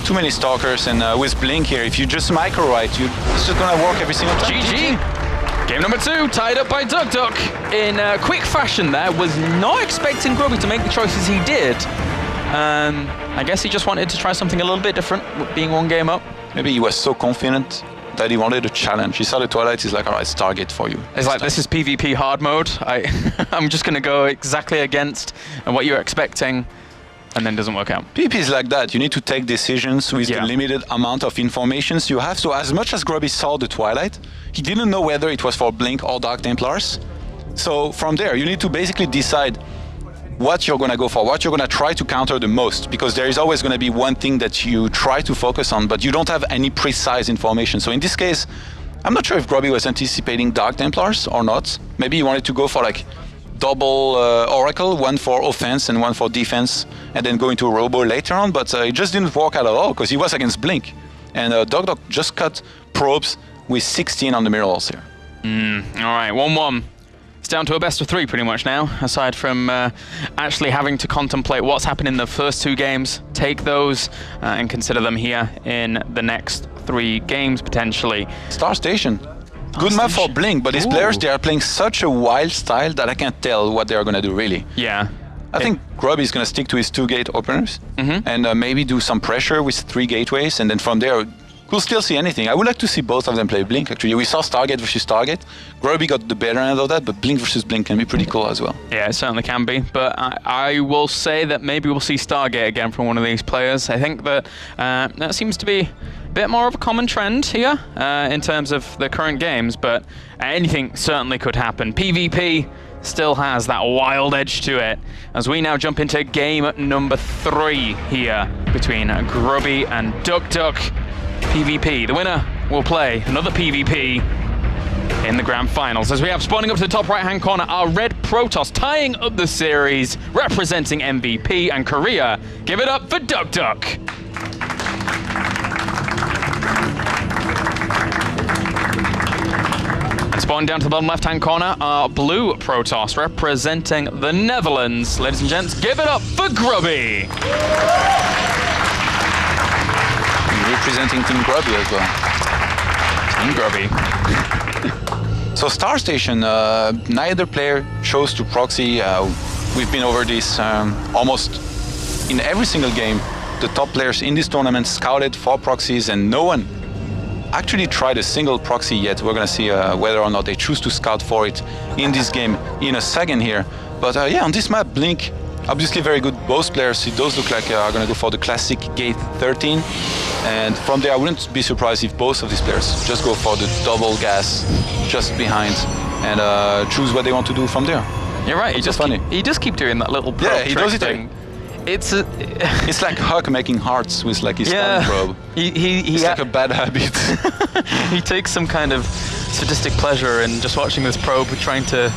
too many Stalkers, and with Blink here, if you just micro right, it's just gonna work every single time. GG! Game number 2, tied up by duckdeok in quick fashion there. Was not expecting Grubby to make the choices he did. I guess he just wanted to try something a little bit different, being 1 game up. Maybe he was so confident that he wanted a challenge. He saw the Twilight, he's like, all right, Stargate for you. It's like, this is PvP hard mode. I'm just going to go exactly against what you're expecting, and then doesn't work out. PvP is like that. You need to take decisions with the limited amount of information. So you have to, as much as Grubby saw the Twilight, he didn't know whether it was for Blink or Dark Templars. So from there, you need to basically decide what you're going to go for, what you're going to try to counter the most, because there is always going to be one thing that you try to focus on, but you don't have any precise information. So in this case, I'm not sure if Grubby was anticipating Dark Templars or not. Maybe he wanted to go for like double Oracle, 1 for offense and 1 for defense, and then go into a Robo later on, but it just didn't work out at all because he was against Blink. And duckdeok just cut probes with 16 on the mirrors here. All right, 1-1. It's down to a best of 3 pretty much now, aside from actually having to contemplate what's happened in the first 2 games, take those and consider them here in the next 3 games potentially. Star Station. Good map for Blink, but his players, they are playing such a wild style that I can't tell what they are going to do really. Yeah. I think Grubby is going to stick to his 2 gate openers and maybe do some pressure with 3 gateways, and then from there we'll still see anything. I would like to see both of them play Blink, actually. We saw Stargate versus Stargate. Grubby got the better end of that, but Blink versus Blink can be pretty cool as well. Yeah, it certainly can be, but I will say that maybe we'll see Stargate again from one of these players. I think that that seems to be a bit more of a common trend here in terms of the current games, but anything certainly could happen. PvP still has that wild edge to it. As we now jump into game number 3 here between Grubby and duckdeok PvP. The winner will play another PvP in the grand finals. As we have spawning up to the top right-hand corner, our red Protoss tying up the series, representing MVP and Korea. Give it up for duckdeok. Spawning down to the bottom left-hand corner, our blue Protoss representing the Netherlands. Ladies and gents, give it up for Grubby. Representing Team Grubby as well. Team Grubby. So Star Station, neither player chose to proxy. We've been over this almost in every single game. The top players in this tournament scouted for proxies and no one actually tried a single proxy yet. We're gonna see whether or not they choose to scout for it in this game in a second here. But yeah, on this map, Blink, obviously very good. Both players, it does look like are gonna go for the classic gate 13. And from there, I wouldn't be surprised if both of these players just go for the double gas just behind and choose what they want to do from there. You're right, he just keep doing that little probe. Yeah, he does it thing. It's like Huck making hearts with like his spawning probe. It's like a bad habit. He takes some kind of sadistic pleasure in just watching this probe trying to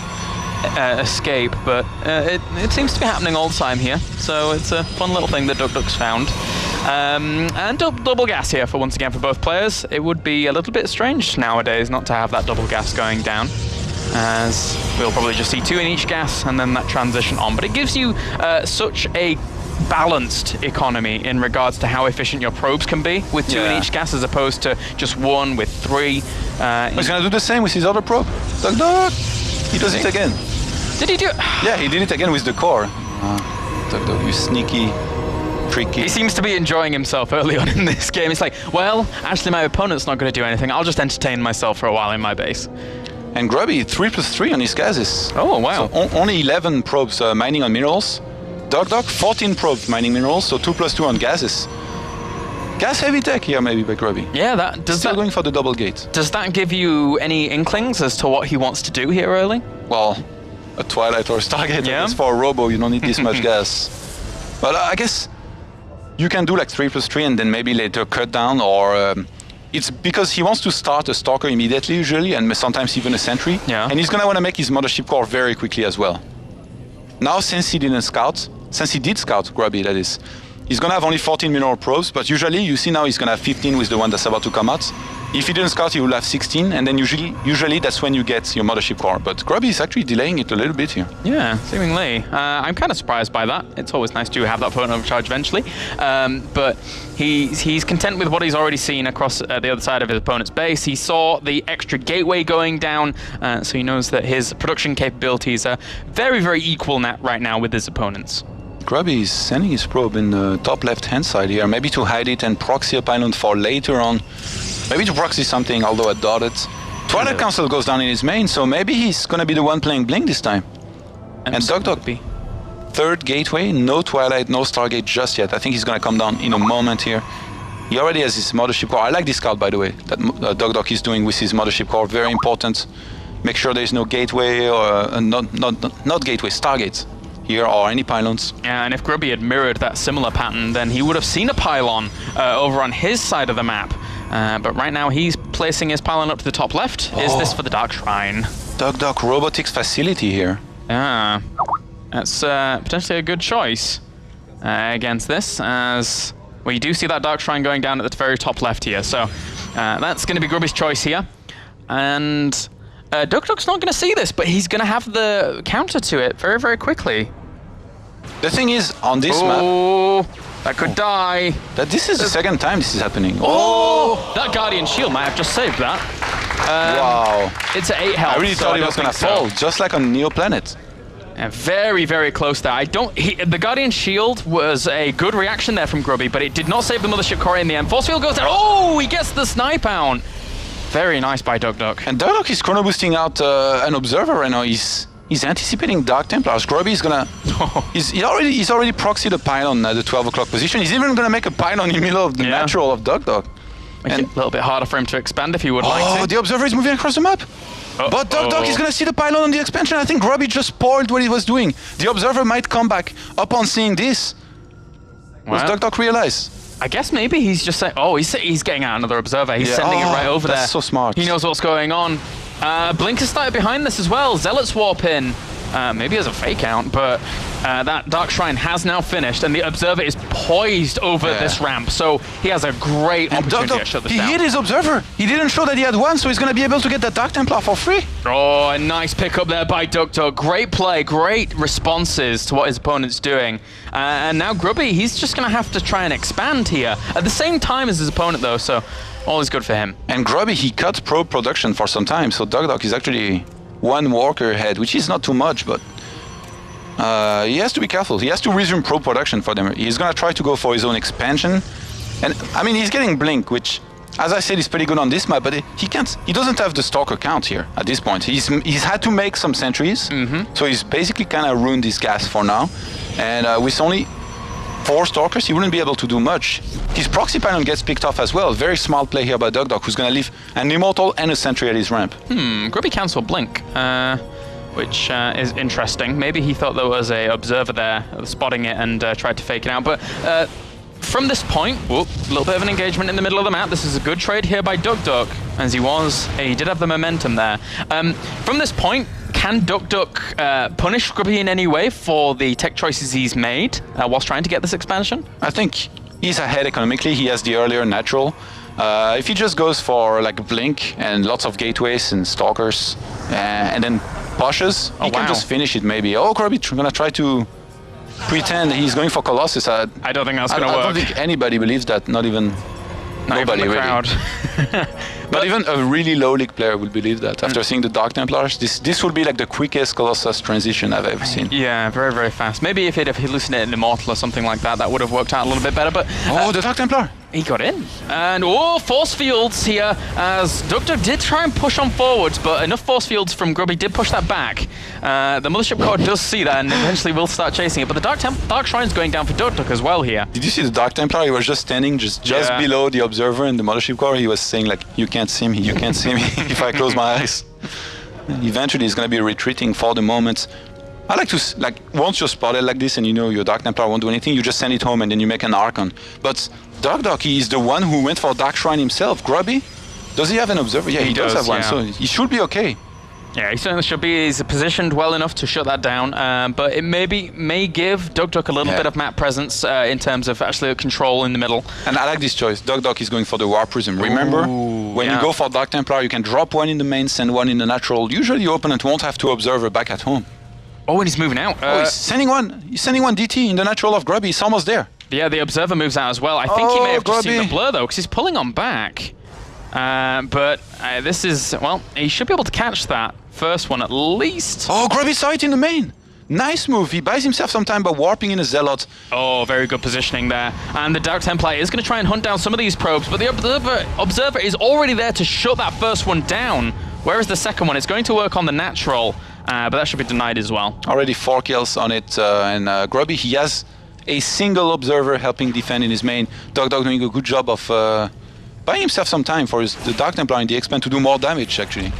escape, but it seems to be happening all the time here. So it's a fun little thing that duckdeok's found. And double gas here for once again for both players. It would be a little bit strange nowadays not to have that double gas going down, as we'll probably just see 2 in each gas and then that transition on. But it gives you such a balanced economy in regards to how efficient your probes can be with 2 in each gas as opposed to just 1 with 3. He's gonna do the same with his other probe. duckdeok! He does it again. Did he do it? Yeah, he did it again with the core. duckdeok, you sneaky, tricky. He seems to be enjoying himself early on in this game. It's like, well, actually my opponent's not going to do anything. I'll just entertain myself for a while in my base. And Grubby, 3+3 on his gases. Oh, wow. So only 11 probes mining on minerals. duckdeok, 14 probes mining minerals, so 2+2 on gases. Gas heavy tech here maybe by Grubby. Yeah, that does. Still going for the double gate. Does that give you any inklings as to what he wants to do here early? Well, a Twilight or a Stargate, I guess for a Robo, you don't need this much gas. But I guess you can do like 3+3 and then maybe later cut down, or it's because he wants to start a Stalker immediately usually, and sometimes even a Sentry. Yeah. And he's gonna want to make his Mothership Core very quickly as well. Now, since he did scout, Grubby that is, he's gonna have only 14 mineral probes, but usually you see now he's gonna have 15 with the one that's about to come out. If he didn't scout, he will have 16, and then usually that's when you get your Mothership Core. But Grubby is actually delaying it a little bit here. Yeah, seemingly. I'm kind of surprised by that. It's always nice to have that opponent overcharge eventually. But he's content with what he's already seen across the other side of his opponent's base. He saw the extra gateway going down, so he knows that his production capabilities are very, very equal right now with his opponents. Grubby is sending his probe in the top left-hand side here, maybe to hide it and proxy a pylon for later on. Maybe to proxy something, although I doubt it. Twilight Council goes down in his main, so maybe he's gonna be the one playing Blink this time. And duckdeok, third gateway, no Twilight, no Stargate just yet. I think he's gonna come down in a moment here. He already has his Mothership Core. I like this scout, by the way, that duckdeok is doing with his Mothership Core. Very important. Make sure there's no gateway or not gateway, Stargates here or any pylons. Yeah, and if Grubby had mirrored that similar pattern, then he would have seen a pylon over on his side of the map. But right now he's placing his pylon up to the top left. Oh. Is this for the Dark Shrine? duckdeok robotics facility here. Yeah, that's potentially a good choice against this, as well, you do see that Dark Shrine going down at the very top left here. So that's going to be Grubby's choice here. And duckdeok's not going to see this, but he's going to have the counter to it very, very quickly. The thing is, on this map... That could die. This is the second time this is happening. Oh! That Guardian Shield might have just saved that. Wow. It's at 8 health. I really thought he was going to fall, just like on Neo Planet. Very, very close there. The Guardian Shield was a good reaction there from Grubby, but it did not save the Mothership Core in the end. Force Field goes down. Oh! He gets the snipe out. Very nice by duckdeok. And duckdeok is chrono boosting out an Observer right now. He's anticipating Dark Templars. Grubby is gonna... he's already proxied a pylon at the 12 o'clock position. He's even gonna make a pylon in the middle of the natural of duckdeok. Make it a little bit harder for him to expand if he would like to. Oh, the observer is moving across the map. But duckdeok is going to see the pylon on the expansion. I think Grubby just spoiled what he was doing. The observer might come back upon seeing this. What does duckdeok realize? I guess maybe he's just saying, oh, he's getting out another observer. He's sending it right over there. That's so smart. He knows what's going on. Blink has started behind this as well. Zealots warp in. Maybe as a fake out, but that Dark Shrine has now finished, and the Observer is poised over this ramp, so he has a great opportunity to shut this down. He hit his Observer. He didn't show that he had one, so he's going to be able to get the Dark Templar for free. Oh, a nice pickup there by duckdeok. Great play, great responses to what his opponent's doing. And now Grubby, he's just going to have to try and expand here at the same time as his opponent, though, so all is good for him. And Grubby, he cut pro production for some time, so duckdeok is actually one walker ahead, which is not too much, but he has to be careful. He has to resume pro production for them. He's going to try to go for his own expansion. And I mean, he's getting Blink, which, as I said, is pretty good on this map, but he can't. He doesn't have the Stalker count here at this point. He's had to make some sentries, so he's basically kind of ruined his gas for now. And with only 4 Stalkers, he wouldn't be able to do much. His proxy pylon gets picked off as well. Very smart play here by duckdeok, who's going to leave an Immortal and a sentry at his ramp. Grubby cancel Blink, which is interesting. Maybe he thought there was a observer there spotting it and tried to fake it out. But from this point, a little bit of an engagement in the middle of the map. This is a good trade here by duckdeok, as he did have the momentum there. From this point, can duckdeok punish Grubby in any way for the tech choices he's made whilst trying to get this expansion? I think he's ahead economically. He has the earlier natural. If he just goes for like Blink and lots of gateways and stalkers and then pushes, he can just finish it maybe. Oh, Grubby gonna try to pretend he's going for Colossus. I don't think that's gonna work. I don't think anybody believes that, not even nobody really. Crowd. Not even a really low league player would believe that. After seeing the Dark Templars, this would be like the quickest Colossus transition I've ever seen. Yeah, very, very fast. Maybe if he'd have hallucinated an Immortal or something like that, that would have worked out a little bit better, but... the Dark Templar! He got in. And, force fields here, as duckdeok did try and push on forwards, but enough force fields from Grubby did push that back. The Mothership Core does see that and eventually will start chasing it, but the Dark Shrine's going down for duckdeok as well here. Did you see the Dark Templar? He was just standing just below the Observer and the Mothership Core. He was saying like, you can't see me, you can't see me if I close my eyes. Eventually he's going to be retreating for the moment. I like to, once you're spotted like this and you know your Dark Templar won't do anything, you just send it home and then you make an Archon. But duckdeok, he is the one who went for Dark Shrine himself. Grubby, does he have an Observer? Yeah, he does have one, so he should be okay. Yeah, he certainly should be. He's positioned well enough to shut that down, but it may give duckdeok a little bit of map presence in terms of actually control in the middle. And I like this choice. duckdeok is going for the War Prism. Remember, when you go for Dark Templar, you can drop one in the main, send one in the natural. Usually your opponent won't have to Observer back at home. Oh, and he's moving out. He's sending one. He's sending one DT in the natural of Grubby. He's almost there. Yeah, the Observer moves out as well. I think he may have just seen the blur, though, because he's pulling on back. But this is, he should be able to catch that first one at least. Oh, Grubby saw it in the main. Nice move. He buys himself some time by warping in a Zealot. Oh, very good positioning there. And the Dark Templar is going to try and hunt down some of these probes, but the Observer is already there to shut that first one down. Whereas the second one is going to work on the natural, but that should be denied as well. Already 4 kills on it, and Grubby, he has a single Observer helping defend in his main. duckdeok doing a good job of buying himself some time for the Dark Templar in the expand to do more damage, actually.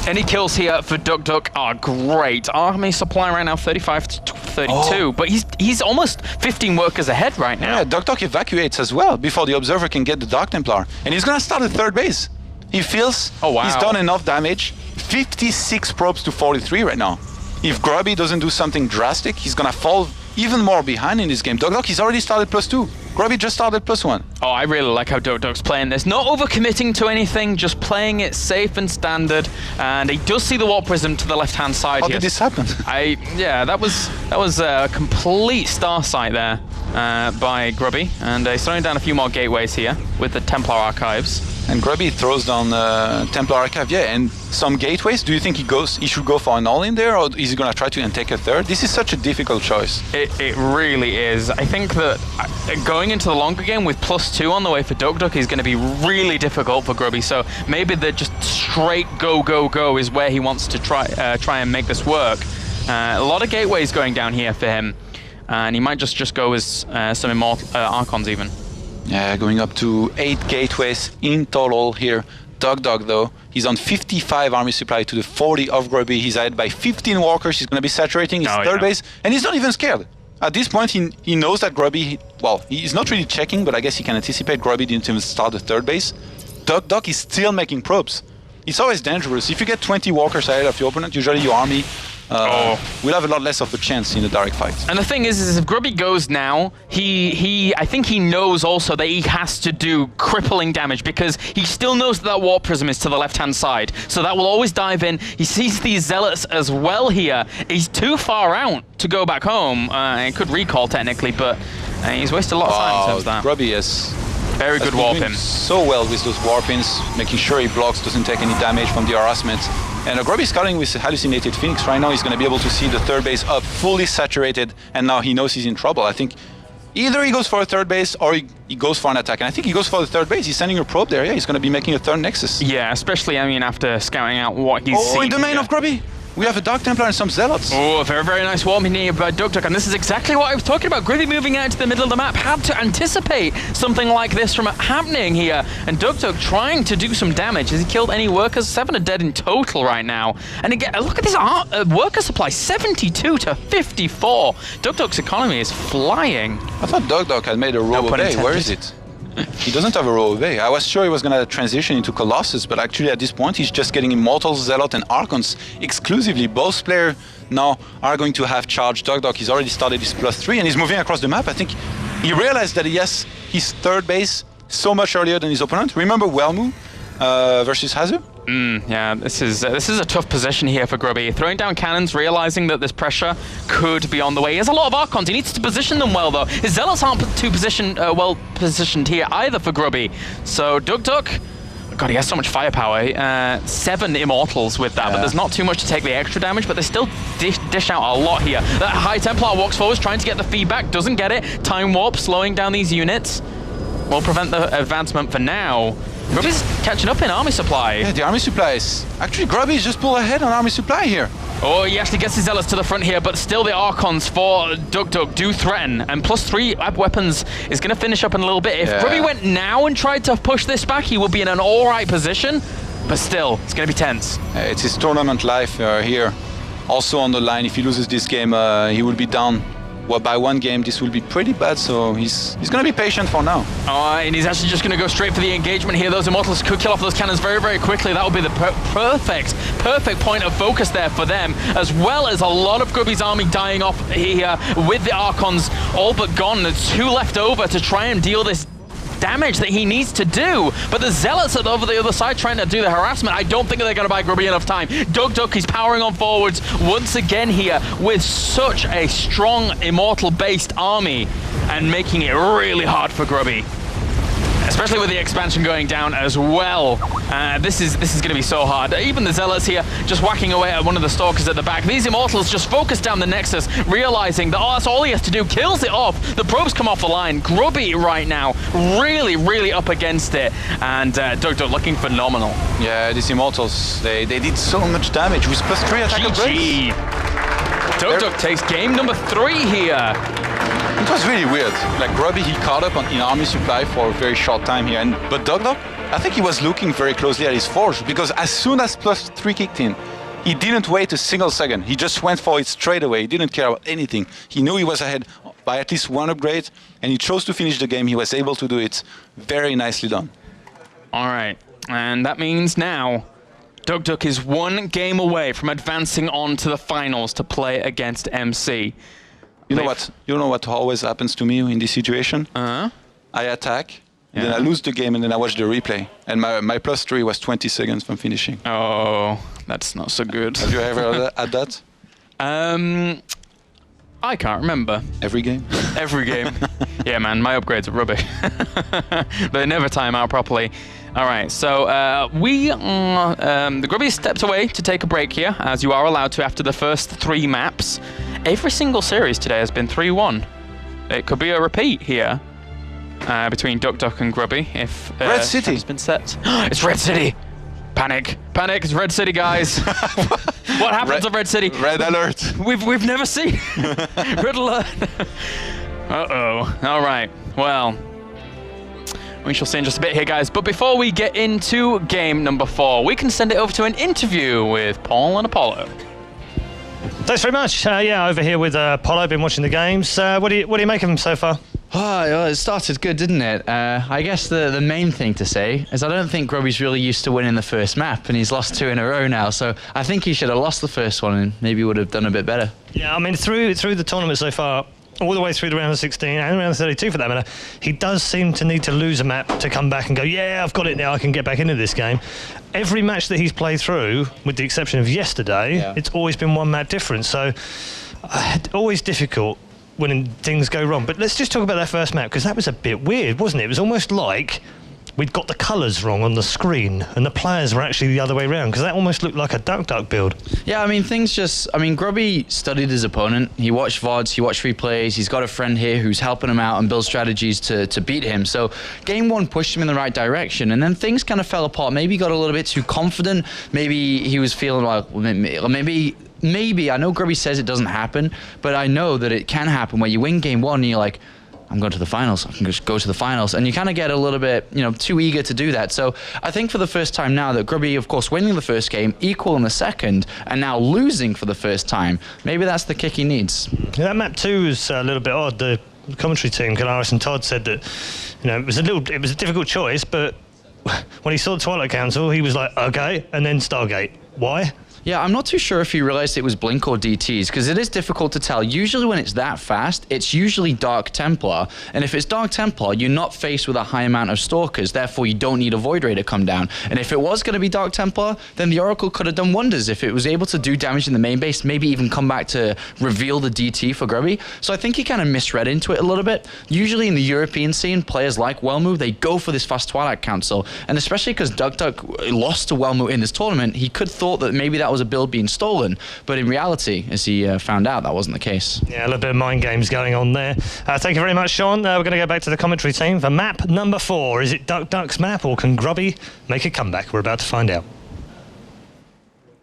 Any kills here for duckdeok are great. Army supply right now 35 to 32, but he's almost 15 workers ahead right now. Yeah, duckdeok evacuates as well before the Observer can get the Dark Templar. And he's gonna start at 3rd base. He feels he's done enough damage. 56 probes to 43 right now. If Grubby doesn't do something drastic, he's gonna fall even more behind in this game. duckdeok, he's already started +2. Grubby just started +1. Oh, I really like how duckdeok's playing this. Not overcommitting to anything, just playing it safe and standard. And he does see the Warp Prism to the left-hand side. How did this happen? Yeah, that was a complete star sight there by Grubby. And he's throwing down a few more gateways here with the Templar Archives. And Grubby throws down Templar Archive, and some gateways. Do you think he should go for an all-in there, or is he going to try to take a 3rd? This is such a difficult choice. It really is. I think that going into the longer game with +2 on the way for duckdeok is going to be really difficult for Grubby, so maybe the just straight go, go, go is where he wants to try and make this work. A lot of gateways going down here for him, and he might just go with some Immortal Archons even. Yeah, going up to 8 gateways in total here. duckdeok though, he's on 55 army supply to the 40 of Grubby. He's ahead by 15 walkers. He's going to be saturating his third base, and he's not even scared. At this point, he knows that Grubby, well, he's not really checking, but I guess he can anticipate Grubby didn't even start the third base. duckdeok is still making probes. It's always dangerous. If you get 20 walkers ahead of your opponent, usually your army will have a lot less of a chance in a direct fight. And the thing is if Grubby goes now, I think he knows also that he has to do crippling damage because he still knows that warp prism is to the left-hand side. So that will always dive in. He sees these zealots as well here. He's too far out to go back home. He could recall technically, but he's wasted a lot of time in terms of that. Grubby is very good warping. So well with those warpings, making sure he blocks, doesn't take any damage from the harassment. And Grubby scouting with Hallucinated Phoenix right now. He's going to be able to see the third base up, fully saturated, and now he knows he's in trouble. I think either he goes for a third base or he goes for an attack. And I think he goes for the third base. He's sending a probe there. Yeah, he's going to be making a third Nexus. Yeah, especially, I mean, after scouting out what he's seen. Oh, in the main of Grubby. We have a Dark Templar and some Zealots. Oh, very, very nice warming here by duckdeok, and this is exactly what I was talking about. Grubby moving out to the middle of the map had to anticipate something like this from happening here, and duckdeok trying to do some damage. Has he killed any workers? 7 are dead in total right now. And again, look at this worker supply, 72 to 54. duckdeok's economy is flying. I thought duckdeok had made a row away. Where is it? He doesn't have a row away. I was sure he was going to transition into Colossus, but actually at this point he's just getting Immortals, Zealot and Archons exclusively. Both players now are going to have charge. duckdeok, he's already started his +3 and he's moving across the map. I think he realized that he has his third base so much earlier than his opponent. Remember Whelmu versus Hazu? Yeah, this is a tough position here for Grubby. Throwing down cannons, realizing that this pressure could be on the way. He has a lot of Archons. He needs to position them well, though. His Zealots aren't well positioned here either for Grubby. So duckdeok, God, he has so much firepower. 7 Immortals with that, but there's not too much to take the extra damage, but they still dish out a lot here. That High Templar walks forward, trying to get the feedback, doesn't get it. Time Warp, slowing down these units. Will prevent the advancement for now. Grubby's catching up in army supply. Yeah, the army supply is... Actually, Grubby's just pulled ahead on army supply here. Oh, he actually gets his Zealots to the front here, but still the Archons for duckdeok do threaten. And +3 weapons is going to finish up in a little bit. If Grubby went now and tried to push this back, he would be in an alright position. But still, it's going to be tense. It's his tournament life here. Also on the line, if he loses this game, he will be down. Well, by 1 game, this will be pretty bad, so he's going to be patient for now. And he's actually just going to go straight for the engagement here. Those Immortals could kill off those cannons very, very quickly. That would be the perfect point of focus there for them, as well as a lot of Grubby's army dying off here with the Archons all but gone. There's 2 left over to try and deal this damage that he needs to do, but the Zealots are over the other side trying to do the harassment. I don't think they're going to buy Grubby enough time. duckdeok is powering on forwards once again here with such a strong Immortal-based army and making it really hard for Grubby. Especially with the expansion going down as well. This is going to be so hard. Even the Zealots here just whacking away at one of the Stalkers at the back. These Immortals just focus down the Nexus, realizing that, that's all he has to do. Kills it off. The probes come off the line. Grubby right now really, really up against it. And duckdeok looking phenomenal. Yeah, these Immortals, they did so much damage with +3 attack and brace. duckdeok takes game number 3 here. It was really weird. Like Grubby, he caught up in army supply for a very short time here. But duckdeok, I think he was looking very closely at his forge, because as soon as +3 kicked in, he didn't wait a single second. He just went for it straight away. He didn't care about anything. He knew he was ahead by at least 1 upgrade, and he chose to finish the game. He was able to do it. Very nicely done. All right, and that means now duckdeok is 1 game away from advancing on to the finals to play against MC. You know what always happens to me in this situation? I attack, then I lose the game, and then I watch the replay. And my +3 was 20 seconds from finishing. Oh, that's not so good. Have you ever had that? I can't remember. Every game? Every game. Yeah, man, my upgrades are rubbish. They never time out properly. All right, so the Grubby stepped away to take a break here, as you are allowed to after the first 3 maps. Every single series today has been 3-1. It could be a repeat here between duckdeok and Grubby if Red City has been set. It's Red City. Panic! It's Red City, guys. What happens at Red City? Red alert. We've never seen Red alert. Uh-oh. All right. Well, We shall see in just a bit here, guys. But before we get into game number 4, we can send it over to an interview with Paul and Apollo. Thanks very much. Yeah, over here with Apollo. Been watching the games. What do you make of them so far? Oh, it started good, didn't it? I guess the main thing to say is I don't think Grubby's really used to winning the first map, and he's lost 2 in a row now. So I think he should have lost the first one and maybe would have done a bit better. Yeah, I mean, through the tournament so far, all the way through the round of 16 and round of 32 for that matter, he does seem to need to lose a map to come back and go, yeah, I've got it now, I can get back into this game. Every match that he's played through, with the exception of yesterday, it's always been 1 map difference. So always difficult when things go wrong. But let's just talk about that first map, because that was a bit weird, wasn't it? It was almost like we'd got the colours wrong on the screen and the players were actually the other way around, because that almost looked like a duck build. Yeah, I mean, Grubby studied his opponent. He watched VODs, he watched replays. He's got a friend here who's helping him out and build strategies to beat him. So game 1 pushed him in the right direction, and then things kind of fell apart. Maybe he got a little bit too confident. Maybe he was feeling like, maybe, I know Grubby says it doesn't happen, but I know that it can happen where you win game 1 and you're like, I'm going to the finals, I can just go to the finals. And you kind of get a little bit, too eager to do that. So I think for the first time now that Grubby, of course, winning the first game, equal in the second, and now losing for the first time, maybe that's the kick he needs. Yeah, that map 2 is a little bit odd. The commentary team, Kalaris and Todd, said that, it was a difficult choice, but when he saw the Twilight Council, he was like, okay, and then Stargate. Why? Yeah, I'm not too sure if he realized it was Blink or DTs, because it is difficult to tell. Usually when it's that fast, it's usually Dark Templar, and if it's Dark Templar, you're not faced with a high amount of Stalkers, therefore you don't need a Void Ray to come down. And if it was going to be Dark Templar, then the Oracle could have done wonders if it was able to do damage in the main base, maybe even come back to reveal the DT for Grubby. So I think he kind of misread into it a little bit. Usually in the European scene, players like Wellmove, they go for this fast Twilight Council, and especially because duckdeok lost to Wellmove in this tournament, he could thought that maybe that was a build being stolen, but in reality, as he found out, that wasn't the case. Yeah, a little bit of mind games going on there. Thank you very much, Sean. We're going to go back to the commentary team for map number 4. Is it duckdeok's map, or can Grubby make a comeback? We're about to find out.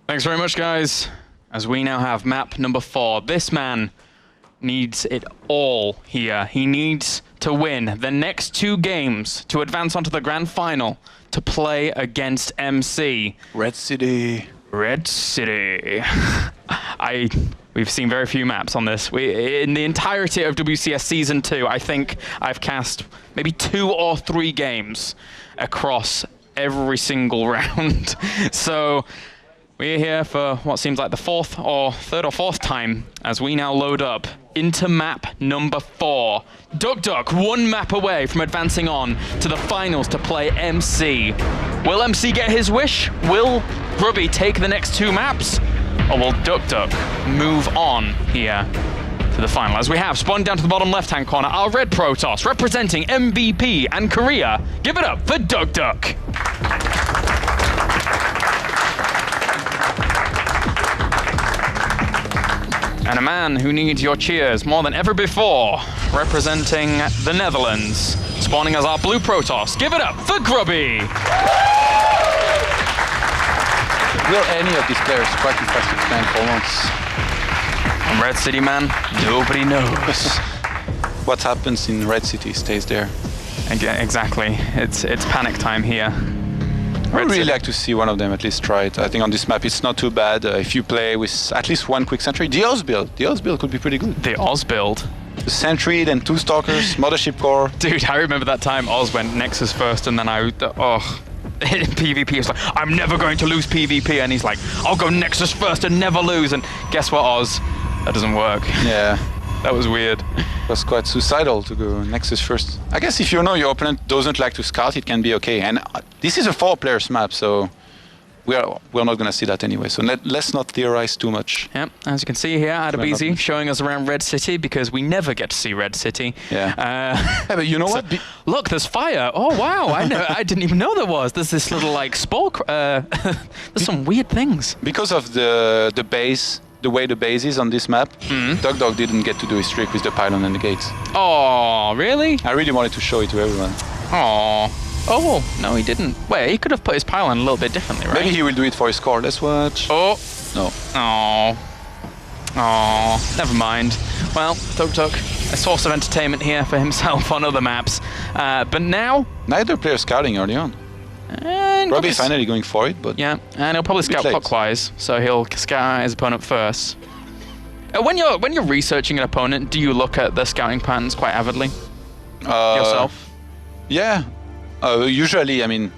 Thanks very much, guys. As we now have map number 4. This man needs it all here. He needs to win the next 2 games to advance onto the grand final to play against MC. Red City. Red City. We've seen very few maps on this. In the entirety of WCS Season 2, I think I've cast maybe 2 or 3 games across every single round. So we're here for what seems like the 3rd or 4th time as we now load up into map number 4. duckdeok 1 map away from advancing on to the finals to play MC. Will MC get his wish? Will Grubby take the next 2 maps? Or will duckdeok move on here to the final? As we have, spawned down to the bottom left-hand corner, our red Protoss representing MVP and Korea. Give it up for duckdeok. And a man who needs your cheers more than ever before, representing the Netherlands, spawning as our blue Protoss. Give it up for Grubby! Will any of these players try to fast expand for once? On Red City, man, nobody knows. What happens in Red City stays there. Again, exactly. It's panic time here. I would really like to see one of them at least try it. I think on this map it's not too bad if you play with at least 1 quick sentry. The Oz build could be pretty good. The Oz build? The sentry, then 2 stalkers, mothership core. Dude, I remember that time Oz went Nexus first and then in PvP, it's like, I'm never going to lose PvP, and he's like, I'll go Nexus first and never lose, and guess what, Oz? That doesn't work. Yeah. That was weird. It was quite suicidal to go Nexus first. I guess if you know your opponent doesn't like to scout, it can be okay. And this is a 4-players map, so we're not going to see that anyway. So let's not theorize too much. Yep, as you can see here, Adabizi showing us around Red City, because we never get to see Red City. Yeah. Yeah, but you know what? Look, there's fire. Oh wow, I didn't even know there was. There's this little like spore. There's some weird things. Because of the base. The way the base is on this map, duckdeok didn't get to do his trick with the pylon and the gates. Oh, really? I really wanted to show it to everyone. Oh, no, he didn't. Wait, he could have put his pylon a little bit differently, right? Maybe he will do it for his core. Let's watch. Oh. No. Oh, never mind. Well, duckdeok a source of entertainment here for himself on other maps. But now... Neither player scouting early on. Grubby finally going for it, but... Yeah, and he'll probably scout clockwise, so he'll scout out his opponent first. When you're researching an opponent, do you look at the scouting patterns quite avidly yourself? Yeah. Usually, I mean,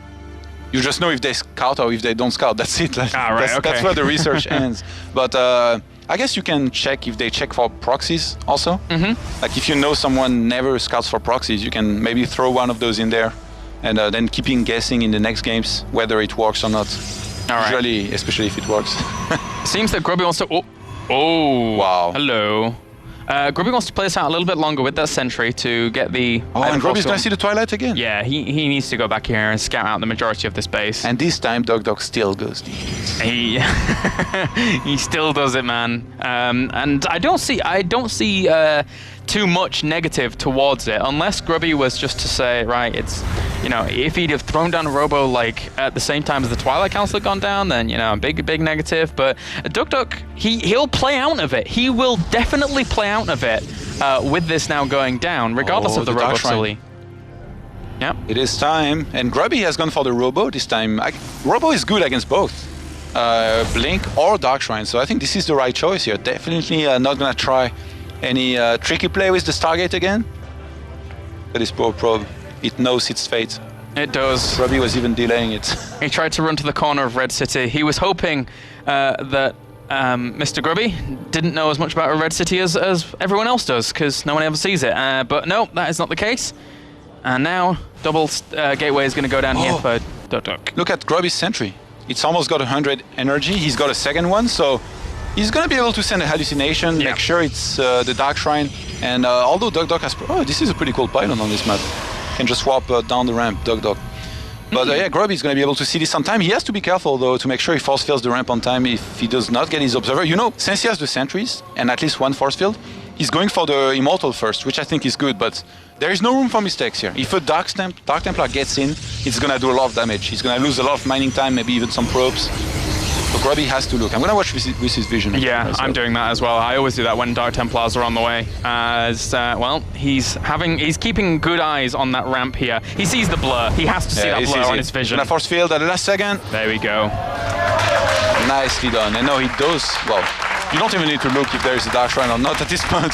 you just know if they scout or if they don't scout. That's it. Like, that's where the research ends. But I guess you can check if they check for proxies also. Like if you know someone never scouts for proxies, you can maybe throw one of those in there, and then keeping guessing in the next games whether it works or not. Usually, especially if it works. Seems that Grubby wants to... Oh, wow. Hello. Grubby wants to play this out a little bit longer with that sentry to get the... Oh, and Grubby's going to see the Twilight again. Yeah, he needs to go back here and scout out the majority of this base. And this time, duckdeok still goes deep. He still does it, man. And I don't see too much negative towards it, unless Grubby was just to say, right, it's, you know, if he'd have thrown down a robo like at the same time as the Twilight Council had gone down, then, you know, big negative. But duckdeok, he'll play out of it. He will definitely play out of it with this now going down, regardless of the robo silly. Yeah. It is time, and Grubby has gone for the robo this time. Robo is good against both Blink or Dark Shrine, so I think this is the right choice here. Definitely not gonna try any tricky play with the Stargate again. That is poor probe. It knows its fate. It does. Grubby was even delaying it. He tried to run to the corner of Red City. He was hoping that Mr. Grubby didn't know as much about Red City as everyone else does, because no one ever sees it. But no, that is not the case. And now double gateway is going to go down here for duckdeok. Look at Grubby's sentry. It's almost got 100 energy. He's got a second one, so he's going to be able to send a hallucination, make sure it's the Dark Shrine. And although duckdeok has... Oh, this is a pretty cool pylon on this map. Can just swap down the ramp, duckdeok. But yeah, Grubby's going to be able to see this on time. He has to be careful, though, to make sure he force fields the ramp on time if he does not get his observer. You know, since he has the sentries and at least one force field, he's going for the Immortal first, which I think is good, but there is no room for mistakes here. If a Dark Templar gets in, it's going to do a lot of damage. He's going to lose a lot of mining time, maybe even some probes. So Grubby has to look. I'm going to watch with his vision. Yeah, I'm doing that as well. I always do that when Dark Templars are on the way. Well, he's keeping good eyes on that ramp here. He sees the blur. He has to see that blur on his vision. Gonna force field at the last second. There we go. Nicely done. And no, he does. Well, you don't even need to look if there is a Dark Shrine or not at this point.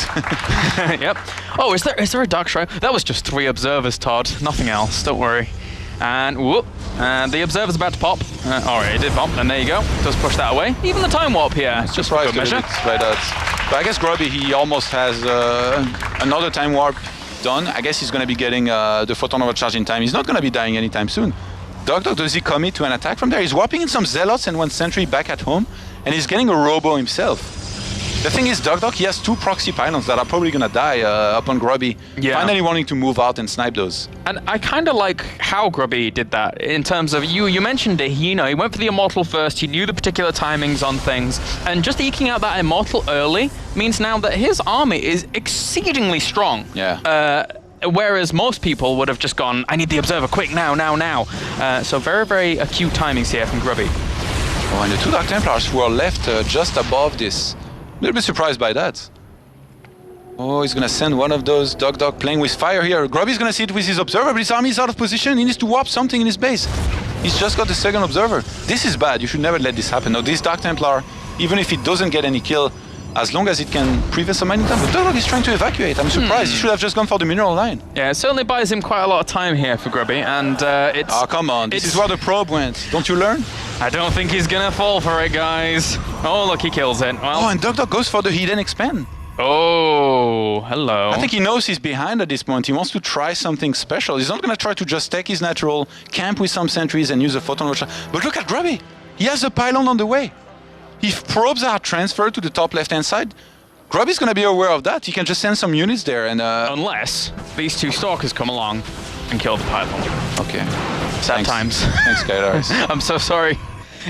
Yep. Oh, is there a Dark Shrine? That was just 3 observers, Todd. Nothing else. Don't worry. And whoop. And the observer's about to pop. Alright, it did pop, and there you go. Does push that away. Even the time warp here. It's just for good measure. But I guess Grubby, he almost has another time warp done. I guess he's going to be getting the photon overcharge in time. He's not going to be dying anytime soon. duckdeok, does he commit to an attack from there? He's warping in some Zealots and one sentry back at home, and he's getting a robo himself. The thing is, duckdeok, he has 2 proxy pylons that are probably going to die upon Grubby finally wanting to move out and snipe those. And I kind of like how Grubby did that in terms of, you mentioned it, he went for the Immortal first, he knew the particular timings on things, and just eking out that Immortal early means now that his army is exceedingly strong. Yeah. Whereas most people would have just gone, I need the Observer, quick, now. So very, very acute timings here from Grubby. Oh, and the 2 Dark Templars who are left just above this. A little bit surprised by that. Oh, he's gonna send one of those duckdeok playing with fire here. Grubby's gonna see it with his observer, but his army is out of position. He needs to warp something in his base. He's just got the second observer. This is bad. You should never let this happen. Now, this Dark Templar, even if it doesn't get any kill, as long as it can prevent some mining time, but duckdeok is trying to evacuate. I'm surprised. He should have just gone for the mineral line. Yeah, it certainly buys him quite a lot of time here for Grubby, and it's... Oh, come on. This is where the probe went. Don't you learn? I don't think he's gonna fall for it, guys. Oh, look, he kills it. Well, oh, and duckdeok goes for the hidden expand. Oh, hello. I think he knows he's behind at this point. He wants to try something special. He's not going to try to just take his natural, camp with some sentries and use a photon overcharge. But look at Grubby. He has a pylon on the way. If probes are transferred to the top left-hand side, Grubby's going to be aware of that. He can just send some units there and... Unless these 2 Stalkers come along and kill the pylon. Okay. Sad times. Thanks, Skydaris. I'm so sorry.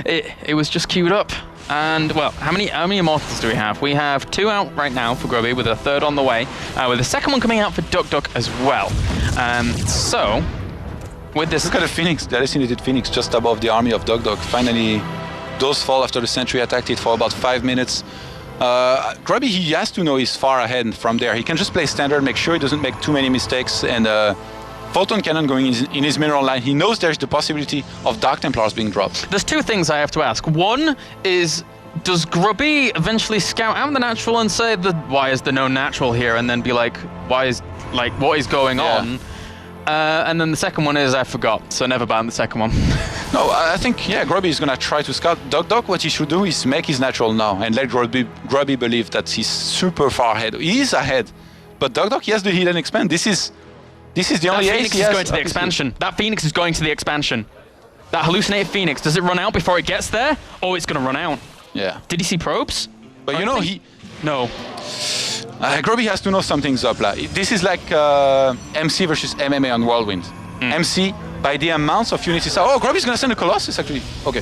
It was just queued up. And, well, how many Immortals do we have? We have 2 out right now for Grubby, with a 3rd on the way, with a 2nd one coming out for duckdeok as well. So, with this... Look at the Phoenix, the hallucinated Phoenix just above the army of duckdeok. Finally, those fall after the sentry attacked it for about 5 minutes. Grubby, he has to know he's far ahead from there. He can just play standard, make sure he doesn't make too many mistakes, and Photon Cannon going in his mineral line. He knows there's the possibility of Dark Templars being dropped. There's two things I have to ask. One is, does Grubby eventually scout out the natural and say, why is there no natural here? And then be like, what is going on? And then the second one is, I forgot, so never ban the second one. No, I think, yeah, Grubby is going to try to scout. duckdeok, what he should do is make his natural now and let Grubby believe that he's super far ahead. He is ahead, but duckdeok, he has the heal and expand. This is the only ace he has. Phoenix is going to the expansion. That Phoenix is going to the expansion. That hallucinated Phoenix, does it run out before it gets there? Or it's going to run out? Yeah. Did he see probes? But you know, No. Grubby has to know something's up. This is like MC versus MMA on Whirlwind. MC, by the amounts of units he saw. Oh, Grubby's going to send a Colossus, actually. Okay.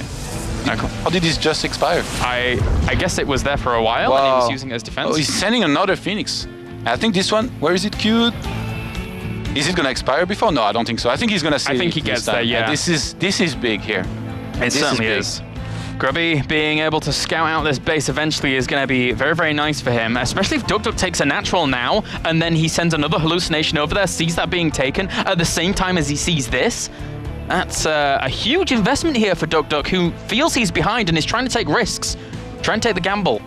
How did this just expire? I guess it was there for a while and he was using it as defense. Oh, he's sending another Phoenix. I think this one, where is it queued? Is it going to expire before? No, I don't think so. I think he's going to save it. I think he gets there, yeah. This is big here. It certainly is. Grubby being able to scout out this base eventually is going to be very, very nice for him, especially if duckdeok takes a natural now, and then he sends another hallucination over there, sees that being taken at the same time as he sees this. That's a huge investment here for duckdeok, who feels he's behind and is trying to take risks, trying to take the gamble.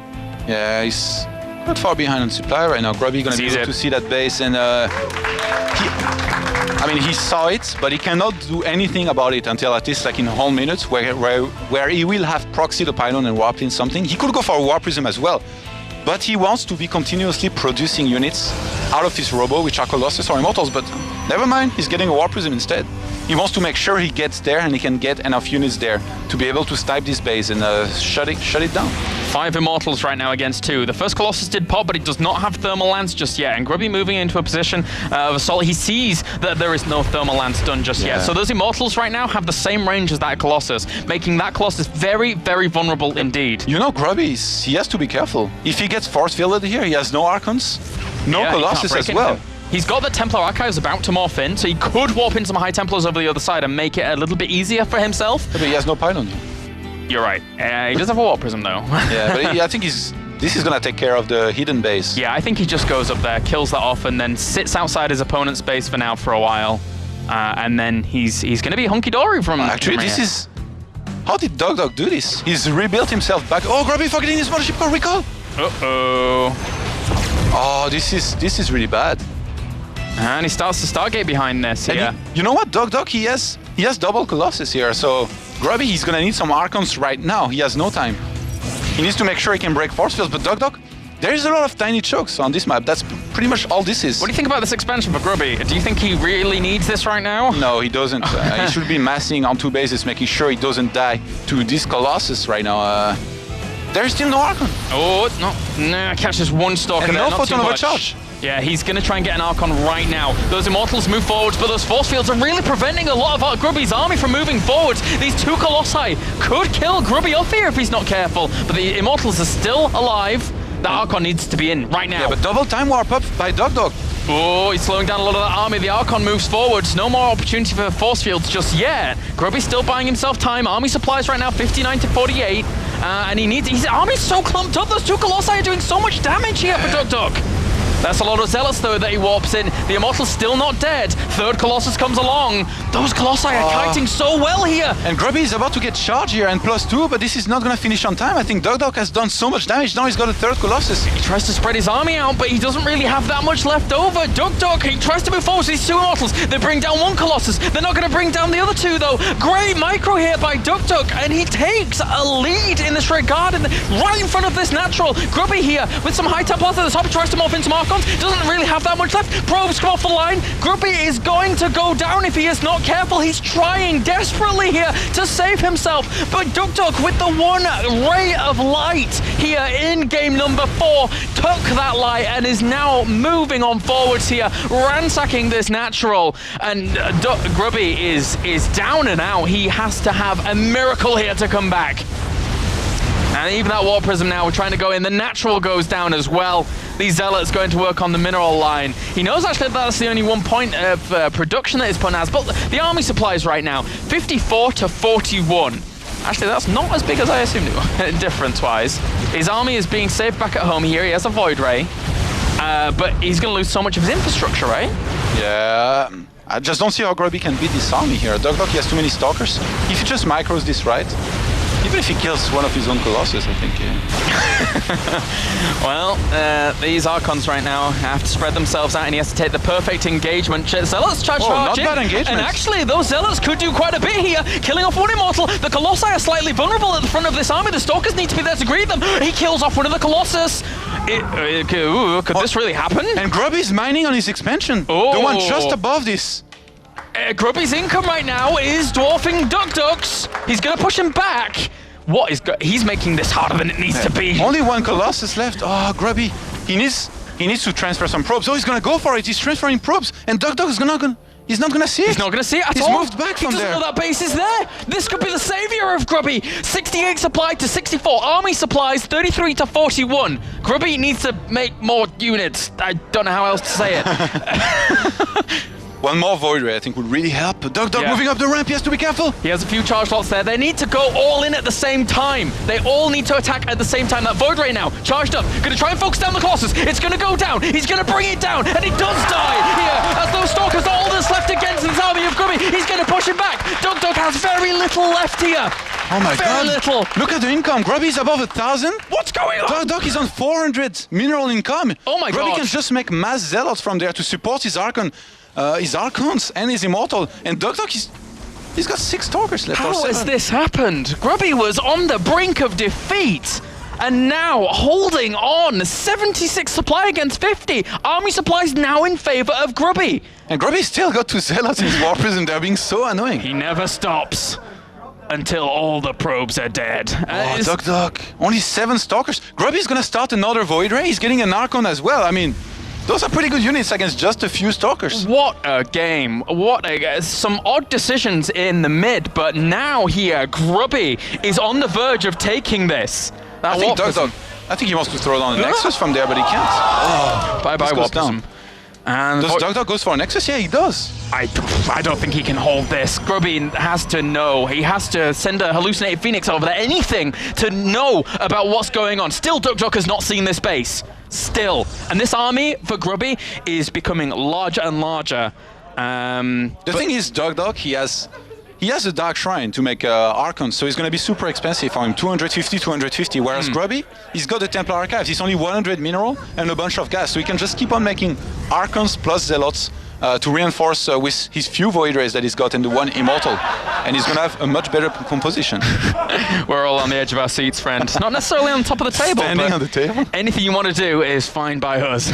Yeah, he's not far behind on supply right now. Grubby going to be able to see that base, and he saw it, but he cannot do anything about it until at least like in whole minutes where he will have proxy the pylon and warped in something. He could go for a warp prism as well, but he wants to be continuously producing units out of his robo, which are Colossus or Immortals, but never mind, he's getting a warp prism instead. He wants to make sure he gets there and he can get enough units there to be able to snipe this base and shut it down. 5 Immortals right now against 2. The first Colossus did pop, but it does not have Thermal Lance just yet. And Grubby moving into a position of assault. He sees that there is no Thermal Lance done just yet. So those Immortals right now have the same range as that Colossus, making that Colossus very, very vulnerable indeed. You know, Grubby, he has to be careful. If he gets force fielded here, he has no Archons, no Colossus as well. He's got the Templar Archives about to morph in, so he could warp in some High Templars over the other side and make it a little bit easier for himself. But he has no pylon. You're right. He does have a Warp Prism, though. Yeah, but I think this is going to take care of the hidden base. Yeah, I think he just goes up there, kills that off, and then sits outside his opponent's base for now for a while. And then he's going to be hunky-dory from... Actually, this is... How did duckdeok do this? He's rebuilt himself back. Oh, Grubby forgetting his mothership core recall! Uh-oh. Oh, this is really bad. And he starts the Stargate behind this. You know what, duckdeok, he has double Colossus here, so Grubby, he's gonna need some Archons right now. He has no time. He needs to make sure he can break force fields, but duckdeok, there is a lot of tiny chokes on this map. That's pretty much all this is. What do you think about this expansion for Grubby? Do you think he really needs this right now? No, he doesn't. He should be massing on 2 bases, making sure he doesn't die to this Colossus right now. There's still no Archon. Oh, no, catches one Stalker and there, no Photon Overcharge. Yeah, he's going to try and get an Archon right now. Those Immortals move forwards, but those force fields are really preventing a lot of Grubby's army from moving forwards. These 2 Colossi could kill Grubby off here if he's not careful, but the Immortals are still alive. The Archon needs to be in right now. Yeah, but double time warp up by duckdeok. Oh, he's slowing down a lot of that army. The Archon moves forwards. No more opportunity for force fields just yet. Grubby's still buying himself time. Army supplies right now, 59 to 48. And his army's so clumped up. Those 2 Colossi are doing so much damage here for duckdeok. That's a lot of Zealots, though, that he warps in. The Immortal's still not dead. 3rd Colossus comes along. Those Colossi are kiting so well here. And Grubby is about to get charged here and +2, but this is not going to finish on time. I think duckdeok has done so much damage. Now he's got a 3rd Colossus. He tries to spread his army out, but he doesn't really have that much left over. duckdeok, he tries to move forward with these 2 Immortals. They bring down 1 Colossus. They're not going to bring down the other 2, though. Great micro here by duckdeok, and he takes a lead in this regard, right in front of this natural. Grubby here with some High Templars at the top. He tries to morph into Archons. Doesn't really have that much left. Probes come off the line. Grubby is going to go down if he is not careful. He's trying desperately here to save himself. But duckdeok, with the 1 ray of light here in game number 4, took that light and is now moving on forwards here, ransacking this natural. And Grubby is down and out. He has to have a miracle here to come back. And even that Warp Prism now, we're trying to go in. The natural goes down as well. These Zealots going to work on the mineral line. He knows actually that's the only 1 point of production that his opponent has, but the army supplies right now, 54 to 41. Actually, that's not as big as I assumed it was, difference-wise. His army is being saved back at home here. He has a Void Ray. But he's going to lose so much of his infrastructure, right? Yeah. I just don't see how Grubby can beat this army here. duckdeok, he has too many stalkers. If he just micros this right, even if he kills one of his own Colossus, I think, yeah. Well, these Archons right now have to spread themselves out, and he has to take the perfect engagement. Zealots charge not bad engagement. And actually, those Zealots could do quite a bit here, killing off one Immortal. The Colossi are slightly vulnerable at the front of this army. The Stalkers need to be there to greet them. He kills off one of the Colossus. Could this really happen? And Grubby's mining on his expansion. The one just above this. Grubby's income right now is dwarfing duckdeok's. He's going to push him back. What is he's making this harder than it needs to be. Only one Colossus left. Oh, Grubby, he needs to transfer some probes. Oh, he's going to go for it. He's transferring probes, and duckdeok is he's not going to see it. He's not going to see it at all. He's moved back from there. He doesn't know that base is there. This could be the savior of Grubby. 68 supplied to 64. Army supplies 33 to 41. Grubby needs to make more units. I don't know how else to say it. One more Void Ray, I think, would really help. duckdeok moving up the ramp, he has to be careful. He has a few charge slots there. They need to go all in at the same time. They all need to attack at the same time. That Void Ray now, charged up. Going to try and focus down the Colossus. It's going to go down. He's going to bring it down. And it does die here. As those Stalkers are all that's left against this army of Grubby. He's going to push him back. duckdeok has very little left here. Oh my God. Very little. Look at the income. Grubby's above 1,000. What's going on? duckdeok is on 400 mineral income. Oh my God. Grubby can just make mass Zealots from there to support his Archon. His Archons and his Immortal, and duckdeok, he's got 6 Stalkers left. How has this happened? Grubby was on the brink of defeat, and now holding on. 76 supply against 50. Army supplies now in favor of Grubby. And Grubby still got 2 Zealots in his War Prism. They're being so annoying. He never stops until all the probes are dead. duckdeok, only 7 Stalkers. Grubby's gonna start another Void Ray. He's getting an Archon as well. I mean, those are pretty good units against just a few Stalkers. What a game. Some odd decisions in the mid, but now here, Grubby is on the verge of taking this. I think duckdeok, I think he wants to throw down the Nexus from there, but he can't. Oh, bye-bye, goes down. And does duckdeok goes for a Nexus? Yeah, he does. I don't think he can hold this. Grubby has to know. He has to send a hallucinated Phoenix over there. Anything to know about what's going on. Still, duckdeok has not seen this base. Still. And this army for Grubby is becoming larger and larger. The thing is, duckdeok, he has a Dark Shrine to make Archons, so it's going to be super expensive for him, 250, whereas Grubby, he's got the Templar Archives. It's only 100 mineral and a bunch of gas, so he can just keep on making Archons plus Zealots to reinforce with his few Void Rays that he's got and the 1 Immortal. And he's going to have a much better composition. We're all on the edge of our seats, friend. Not necessarily on top of the table. Standing on the table? Anything you want to do is fine by us.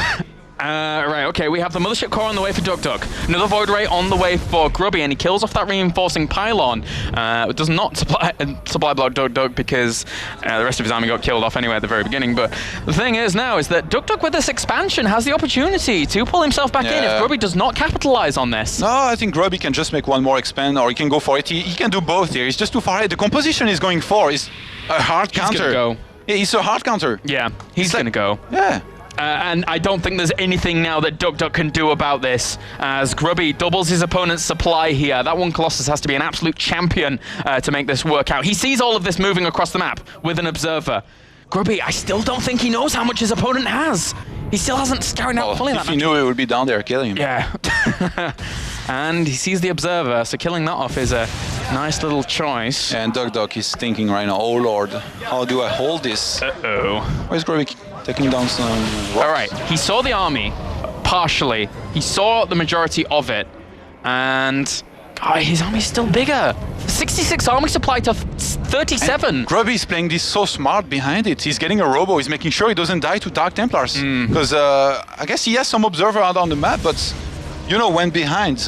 Right, okay, we have the Mothership Core on the way for duckdeok. Another Void Ray on the way for Grubby, and he kills off that reinforcing pylon. It does not supply block duckdeok because the rest of his army got killed off anyway at the very beginning. But the thing is now is that duckdeok with this expansion has the opportunity to pull himself back in if Grubby does not capitalize on this. No, I think Grubby can just make one more expand, or he can go for it. He can do both here. He's just too far ahead. The composition he's going for is a hard counter. He's gonna go. He's a hard counter. Yeah, he's gonna go. Yeah. And I don't think there's anything now that duckdeok can do about this, as Grubby doubles his opponent's supply here. That 1 Colossus has to be an absolute champion to make this work out. He sees all of this moving across the map with an observer. Grubby, I still don't think he knows how much his opponent has. He still hasn't scouted out fully. If he knew, he would be down there killing him. Yeah. And he sees the observer, so killing that off is a nice little choice. And duckdeok is thinking right now, oh lord, how do I hold this? Uh-oh. Where's Grubby taking down some rocks? All right, he saw the army, partially. He saw the majority of it, and his army's still bigger. 66 army supply to 37. And Grubby is playing this so smart behind it. He's getting a robo. He's making sure he doesn't die to Dark Templars. Because I guess he has some observer out on the map, but you know, when behind,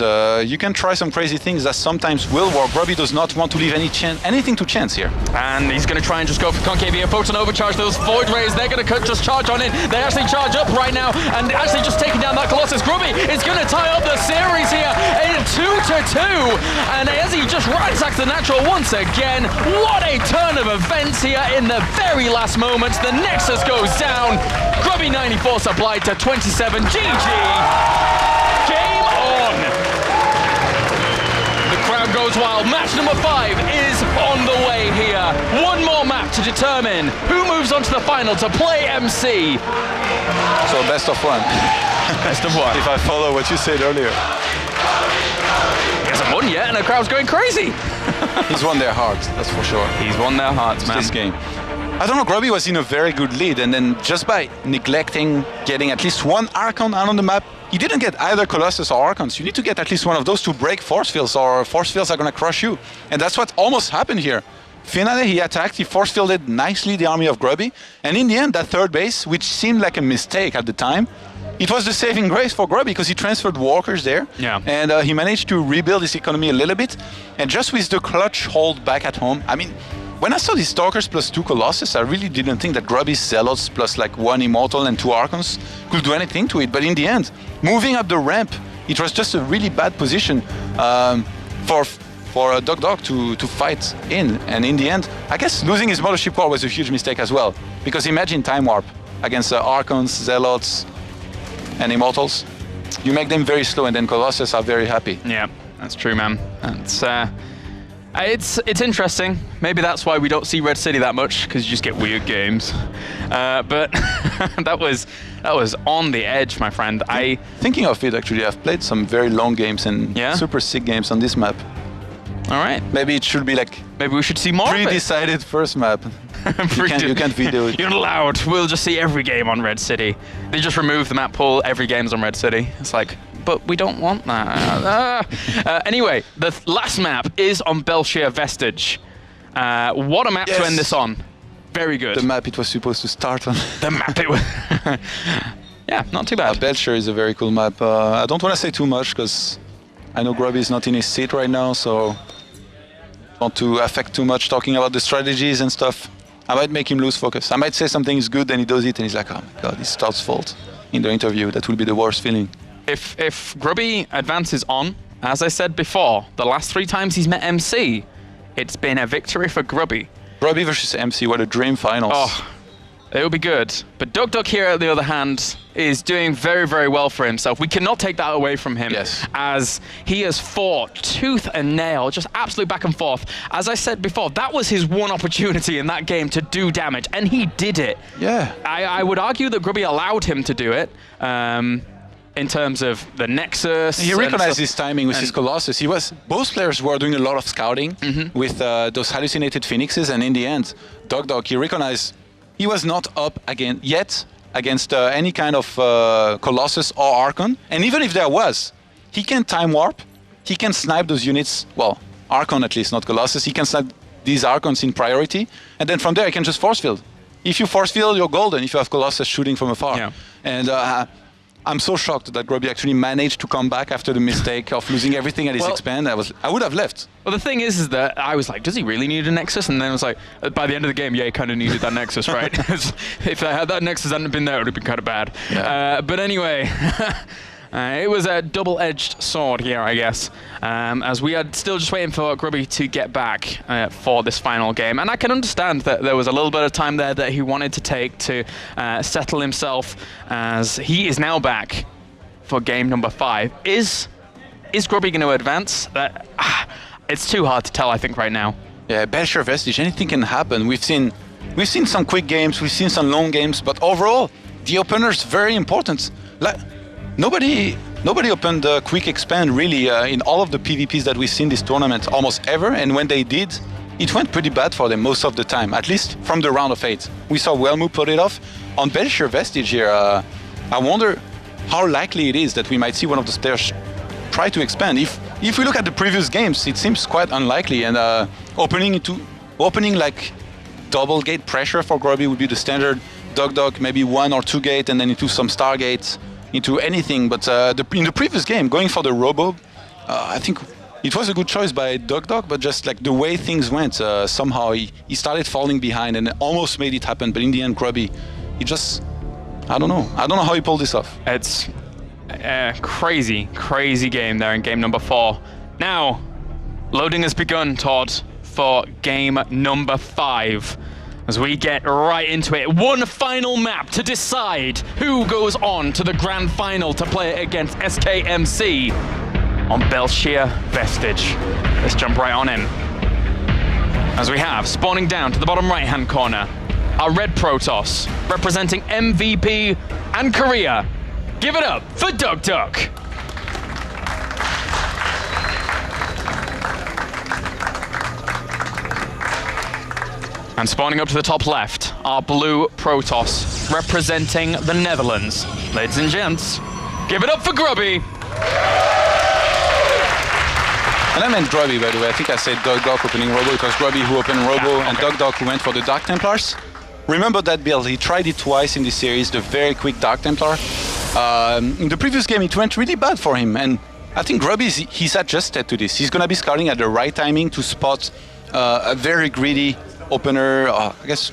you can try some crazy things that sometimes will work. Grubby does not want to leave anything to chance here. And he's going to try and just go for concave here. Photon overcharge those Void Rays. They're going to just charge on in. They actually charge up right now and actually just taking down that Colossus. Grubby is going to tie up the series here in 2-2. And as he just ransacks the natural once again, what a turn of events here in the very last moments. The Nexus goes down. Grubby 94 supplied to 27. GG. Game on! The crowd goes wild. Match number 5 is on the way here. determine who moves on to the final to play MC. So best of one. Best of one. If I follow what you said earlier. He hasn't won yet, and the crowd's going crazy. He's won their hearts, that's for sure. He's won their hearts, man. This game. I don't know, Grubby was in a very good lead, and then just by neglecting getting at least one Archon out on the map, he didn't get either Colossus or Archons. You need to get at least one of those to break force fields, or force fields are going to crush you. And that's what almost happened here. Finale, he attacked, he force fielded nicely the army of Grubby, and in the end, that third base, which seemed like a mistake at the time, it was the saving grace for Grubby because he transferred walkers there, and he managed to rebuild his economy a little bit, and just with the clutch hold back at home, I mean, when I saw these Stalkers plus 2 Colossus, I really didn't think that Grubby's Zealots plus like 1 Immortal and 2 Archons could do anything to it, but in the end, moving up the ramp, it was just a really bad position for duckdeok to fight in, and in the end, I guess losing his Mothership Core was a huge mistake as well, because imagine Time Warp against Archons, Zealots, and Immortals. You make them very slow, and then Colossus are very happy. Yeah, that's true, man. It's interesting. Maybe that's why we don't see Red City that much, because you just get weird games. But that was on the edge, my friend. Thinking of it, actually, I've played some very long games and super sick games on this map. All right. Maybe it should be like... Maybe we should see more pre-decided first map. You can't video it. You're not allowed. We'll just see every game on Red City. They just remove the map pool, every game's on Red City. It's like, but we don't want that. Anyway, the last map is on Belshir Vestige. What a map to end this on. Very good. The map it was supposed to start on. The map it was... Yeah, not too bad. Belshir is a very cool map. I don't want to say too much because I know Grubby is not in his seat right now, so don't want to affect too much talking about the strategies and stuff. I might make him lose focus. I might say something is good, and he does it, and he's like, oh my god, it's Todd's fault in the interview. That will be the worst feeling. If Grubby advances on, as I said before, the last 3 times he's met MC, it's been a victory for Grubby. Grubby versus MC, what a dream finals. Oh, it will be good. But duckdeok here, on the other hand, is doing very, very well for himself. We cannot take that away from him, as he has fought tooth and nail, just absolute back and forth. As I said before, that was his one opportunity in that game to do damage, and he did it. Yeah. I would argue that Grubby allowed him to do it. In terms of the Nexus. He recognized his timing with his Colossus. Both players were doing a lot of scouting with those hallucinated Phoenixes, and in the end, duckdeok, he recognized he was not up yet against any kind of Colossus or Archon. And even if there was, he can time warp, he can snipe those units, well, Archon at least, not Colossus, he can snipe these Archons in priority, and then from there he can just force field. If you force field, you're golden if you have Colossus shooting from afar. Yeah. And I'm so shocked that Grubby actually managed to come back after the mistake of losing everything at his expand. I would have left. Well, the thing is that I was like, does he really need a Nexus? And then I was like, by the end of the game, yeah, he kind of needed that Nexus, right? If that Nexus hadn't been there, it would have been kind of bad. Yeah. But anyway, it was a double-edged sword here, I guess, as we are still just waiting for Grubby to get back for this final game. And I can understand that there was a little bit of time there that he wanted to take to settle himself, as he is now back for game number 5. Is Grubby going to advance? It's too hard to tell, I think, right now. Yeah, Belshir Vestige, anything can happen. We've seen some quick games, we've seen some long games, but overall, the opener's very important. Like, Nobody opened the quick expand really in all of the PvPs that we've seen this tournament almost ever, and when they did, it went pretty bad for them most of the time, at least from the round of 8. We saw Wellmu put it off. On Belshir Vestige here, I wonder how likely it is that we might see one of the players try to expand. If we look at the previous games, it seems quite unlikely, and opening like double gate pressure for Grubby would be the standard. duckdeok, maybe 1 or 2 gate, and then into some Stargates, into anything, but in the previous game, going for the Robo, I think it was a good choice by duckdeok, but just like the way things went, somehow he started falling behind and almost made it happen, but in the end, Grubby, he just, I don't know how he pulled this off. It's a crazy game there in game number 4. Now, loading has begun, Todd, for game number 5. As we get right into it, one final map to decide who goes on to the grand final to play against SKMC on Belshir Vestige. Let's jump right on in. As we have, spawning down to the bottom right-hand corner, our red Protoss, representing MVP and Korea. Give it up for duckdeok. And spawning up to the top left, our blue Protoss, representing the Netherlands. Ladies and gents, give it up for Grubby. And I meant Grubby, by the way. I think I said duckdeok opening Robo because Grubby who opened Robo and duckdeok who went for the Dark Templars. Remember that build, he tried it twice in this series, the very quick Dark Templar. In the previous game it went really bad for him, and I think Grubby, he's adjusted to this. He's going to be scouting at the right timing to spot a very greedy opener, I guess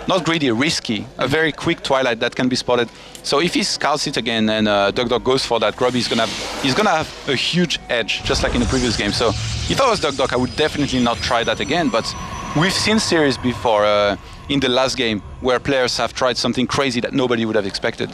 not greedy, risky, a very quick Twilight that can be spotted. So if he scouts it again and duckdeok goes for that, Grubby he's gonna have a huge edge, just like in the previous game. So if I was duckdeok, I would definitely not try that again. But we've seen series before in the last game where players have tried something crazy that nobody would have expected.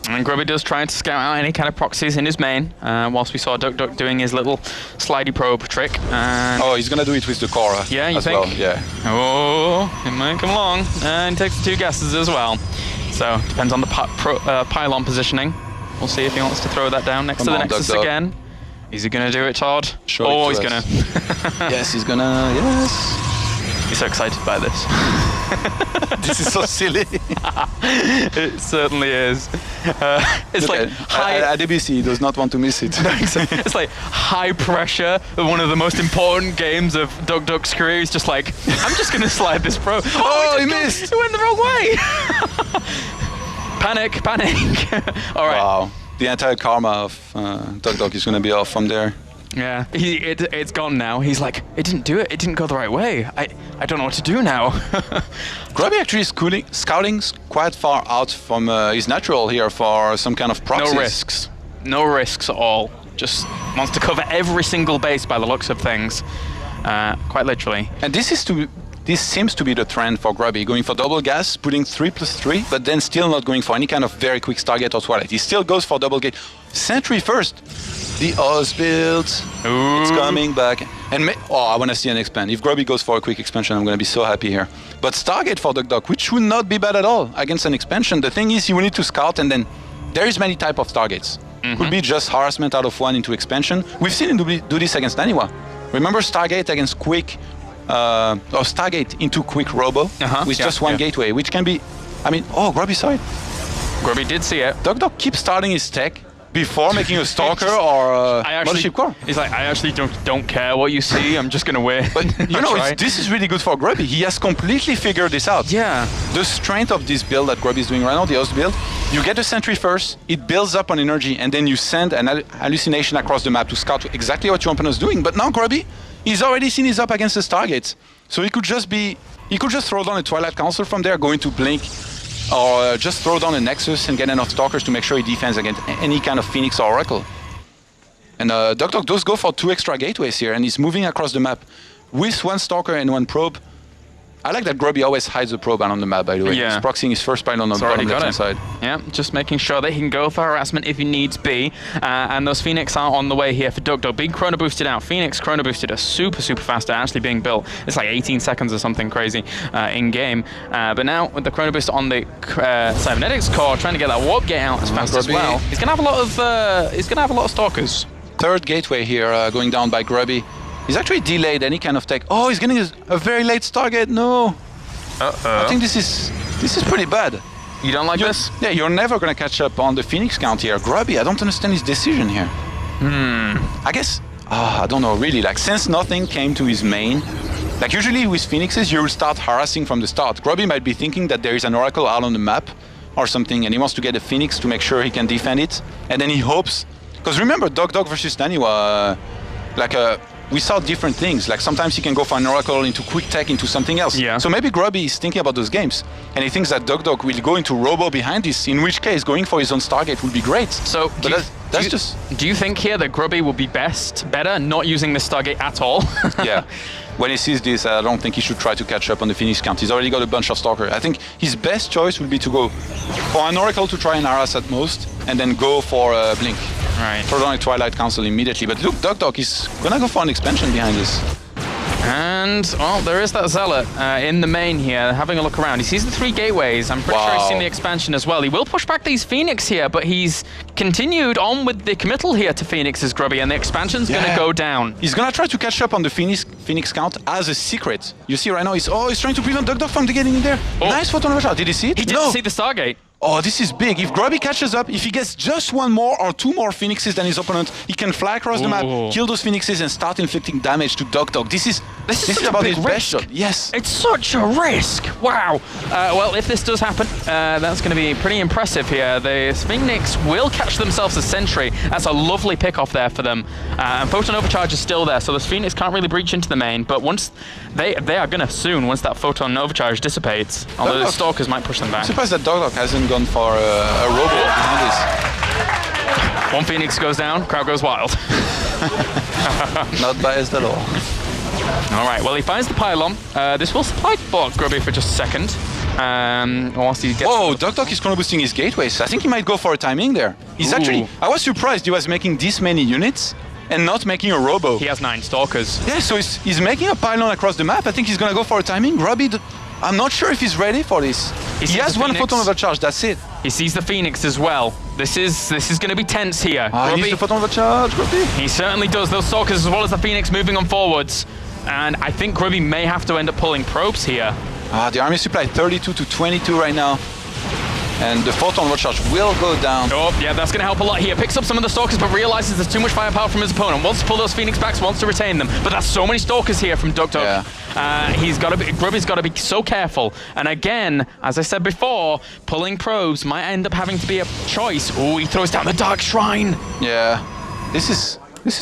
And Grubby does try to scout out any kind of proxies in his main, whilst we saw duckdeok doing his little slidey probe trick. Oh, he's gonna do it with the Cora. Yeah, you as think? well. Yeah. Oh, it might come along. And takes the 2 guesses as well. So, depends on the pylon positioning. We'll see if he wants to throw that down next to the Nexus again. Is he gonna do it, Todd? Sure. Oh, he's gonna. Yes, he's gonna, yes. He's so excited by this. This is so silly. It certainly is. It's like high... At DBC, he does not want to miss it. It's like high pressure, one of the most important games of duckdeok's career. He's just like, I'm just going to slide this pro. Oh, he missed! He went the wrong way! Panic, panic. All right. Wow. The entire karma of duckdeok is going to be off from there. Yeah, it's gone now. He's like, it didn't do it. It didn't go the right way. I don't know what to do now. Grubby actually is scouting quite far out from his natural here for some kind of proxies. No risks. No risks at all. Just wants to cover every single base by the looks of things. Quite literally. And this seems to be the trend for Grubby, going for double gas, putting 3+3, but then still not going for any kind of very quick Stargate or Twilight. He still goes for double gate. Sentry first. The Oz build. Ooh. It's coming back. And I want to see an expand. If Grubby goes for a quick expansion, I'm going to be so happy here. But Stargate for duckdeok, which would not be bad at all against an expansion. The thing is, you will need to scout, and then there is many type of Stargates. Could be just harassment out of 1 into expansion. We've seen him do this against Naniwa. Remember Stargate against quick, or Stargate into quick Robo with just one gateway, which can be, Grubby saw it. Grubby did see it. duckdeok keeps starting his tech before making a Stalker or Mothership Core. He's like, I actually don't care what you see, I'm just going to win. But you know, this is really good for Grubby. He has completely figured this out. Yeah. The strength of this build that Grubby is doing right now, the host build, you get the sentry first, it builds up on energy, and then you send an hallucination across the map to scout exactly what your opponent is doing. But now Grubby, he's already seen his up against the Stargates. So he could just throw down a Twilight Council from there, go into Blink, or just throw down a Nexus and get enough Stalkers to make sure he defends against any kind of Phoenix or Oracle. And duckdeok does go for 2 extra gateways here, and he's moving across the map with 1 Stalker and 1 Probe. I like that Grubby always hides the probe on the map, by the way. Yeah. He's proxying his first pylon on the bottom left-hand side. Yeah, just making sure that he can go for harassment if he needs be. And those Phoenix are on the way here for duckdeok. Being chrono boosted out. Phoenix chrono boosted are super fast. They're actually being built. It's like 18 seconds or something crazy in game. But now with the chrono boost on the cybernetics core, trying to get that warp gate out as fast as well. He's gonna have a lot of Stalkers. 3rd gateway here going down by Grubby. He's actually delayed any kind of tech. Oh, he's getting a very late Stargate. No. I think this is pretty bad. You don't like this? Yeah, you're never going to catch up on the Phoenix count here. Grubby, I don't understand his decision here. I guess, I don't know, really. Like, since nothing came to his main, like usually with Phoenixes, you will start harassing from the start. Grubby might be thinking that there is an Oracle out on the map or something, and he wants to get a Phoenix to make sure he can defend it. And then he hopes, because remember, duckdeok versus Naniwa, we saw different things. Like sometimes he can go for an Oracle into quick tech into something else. Yeah. So maybe Grubby is thinking about those games, and he thinks that duckdeok will go into Robo behind this, in which case going for his own Stargate would be great. So do you think here that Grubby will be better not using the Stargate at all? Yeah. When he sees this, I don't think he should try to catch up on the Phoenix count. He's already got a bunch of Stalker. I think his best choice would be to go for an Oracle to try and harass at most, and then go for Blink. Right. Throw down a Twilight Council immediately. But look, duckdeok is gonna go for an expansion behind this. And, well, there is that Zealot in the main here, having a look around. He sees the 3 gateways. I'm pretty sure he's seen the expansion as well. He will push back these Phoenix here, but he's continued on with the committal here to Phoenix's Grubby, and the expansion's going to go down. He's going to try to catch up on the Phoenix count as a secret. You see right now, he's trying to prevent duckdeok from getting in there. Nice photon overcharge. Did he see it? He didn't see the Stargate. Oh, this is big. If Grubby catches up, if he gets just 1 more or 2 more Phoenixes than his opponent, he can fly across the map, kill those Phoenixes, and start inflicting damage to duckdeok. This is about his best shot. Yes. It's such a risk. Wow. Well, if this does happen, that's going to be pretty impressive here. The Phoenix will catch themselves a sentry. That's a lovely pick off there for them. And Photon Overcharge is still there, so the Phoenix can't really breach into the main. But once they are going to soon, once that Photon Overcharge dissipates, although the Stalkers might push them back. I'm surprised that duckdeok hasn't gone for a robo behind this. 1 Phoenix goes down, crowd goes wild. Not biased at all. All right, well, he finds the pylon. This will supply Grubby for just a second. Whilst he gets... Whoa, duckdeok is chrono boosting his gateways. I think he might go for a timing there. He's actually... I was surprised he was making this many units and not making a robo. He has 9 stalkers. Yeah, so he's making a pylon across the map. I think he's going to go for a timing. Grubby, I'm not sure if he's ready for this. He has 1 photon overcharge, that's it. He sees the Phoenix as well. This is going to be tense here. He needs the photon overcharge, Grubby. He certainly does. Those stalkers as well as the Phoenix moving on forwards. And I think Grubby may have to end up pulling probes here. The army supply 32 to 22 right now. And the photon overcharge will go down. Oh, yeah, that's going to help a lot here. Picks up some of the stalkers, but realizes there's too much firepower from his opponent. Wants to pull those Phoenix backs, wants to retain them. But that's so many stalkers here from duckdeok. Yeah. Grubby's got to be so careful. And again, as I said before, pulling probes might end up having to be a choice. Oh, he throws down the Dark Shrine. Yeah, this is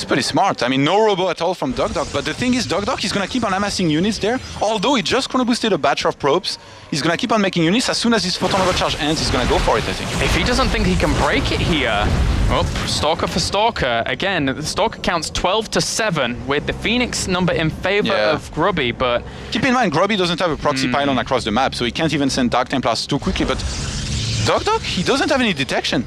pretty smart. I mean, no robo at all from duckdeok, but the thing is, duckdeok is going to keep on amassing units there. Although he just chrono boosted a batch of probes, he's going to keep on making units. As soon as his photon overcharge ends, he's going to go for it, I think. If he doesn't think he can break it here, oh, stalker for stalker. Again, the stalker counts 12 to 7 with the Phoenix number in favor of Grubby, but... Keep in mind, Grubby doesn't have a proxy pylon across the map, so he can't even send Dark Templars too quickly, but duckdeok, he doesn't have any detection.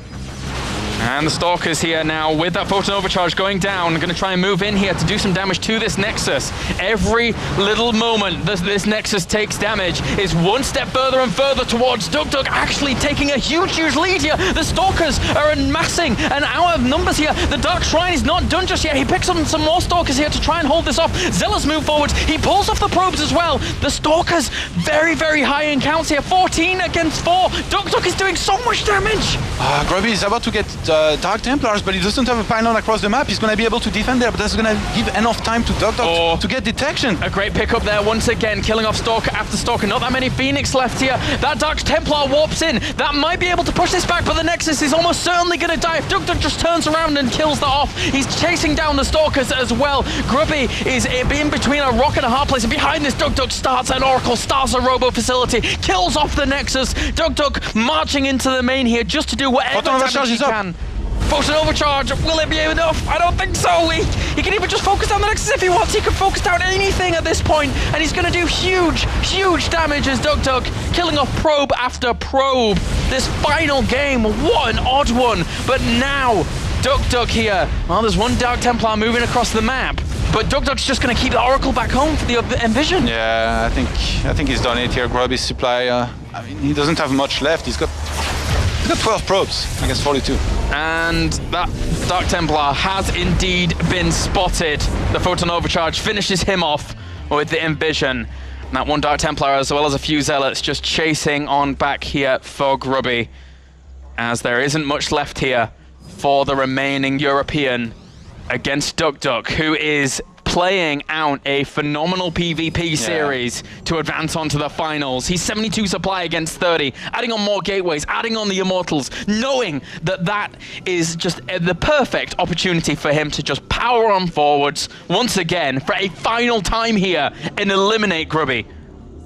And the Stalkers here now with that Photon Overcharge going down. Going to try and move in here to do some damage to this Nexus. Every little moment this Nexus takes damage is 1 step further and further towards duckdeok actually taking a huge lead here. The Stalkers are amassing and out of numbers here. The Dark Shrine is not done just yet. He picks up some more Stalkers here to try and hold this off. Zealots move forward. He pulls off the probes as well. The Stalkers very, very high in counts here. 14 against 4. Duckdeok is doing so much damage. Grubby is about to get Dark Templars, but he doesn't have a pylon across the map. He's going to be able to defend there, but that's going to give enough time to duckdeok to get detection. A great pickup there once again, killing off Stalker after Stalker. Not that many Phoenix left here. That Dark Templar warps in. That might be able to push this back, but the Nexus is almost certainly going to die if duckdeok just turns around and kills that off. He's chasing down the Stalkers as well. Grubby is in between a rock and a hard place, and behind this duckdeok starts an Oracle, starts a Robo facility, kills off the Nexus. duckdeok marching into the main here just to do whatever damage he can. Photon Overcharge, will it be enough? I don't think so. He can even just focus down the Nexus if he wants. He can focus down anything at this point, and he's going to do huge damage as duckdeok, killing off probe after probe. This final game, what an odd one. But now, duckdeok here. Well, there's 1 Dark Templar moving across the map, but duckdeok's just going to keep the Oracle back home for the Envision. Yeah, I think he's done it here. Grubby's supply, I mean, he doesn't have much left. He's got 12 probes against 42. And that Dark Templar has indeed been spotted. The Photon Overcharge finishes him off with the Envision. And that 1 Dark Templar as well as a few Zealots just chasing on back here for Grubby, as there isn't much left here for the remaining European against duckdeok, who is playing out a phenomenal PvP series to advance on to the finals. He's 72 supply against 30, adding on more gateways, adding on the Immortals, knowing that that is just the perfect opportunity for him to just power on forwards once again for a final time here and eliminate Grubby.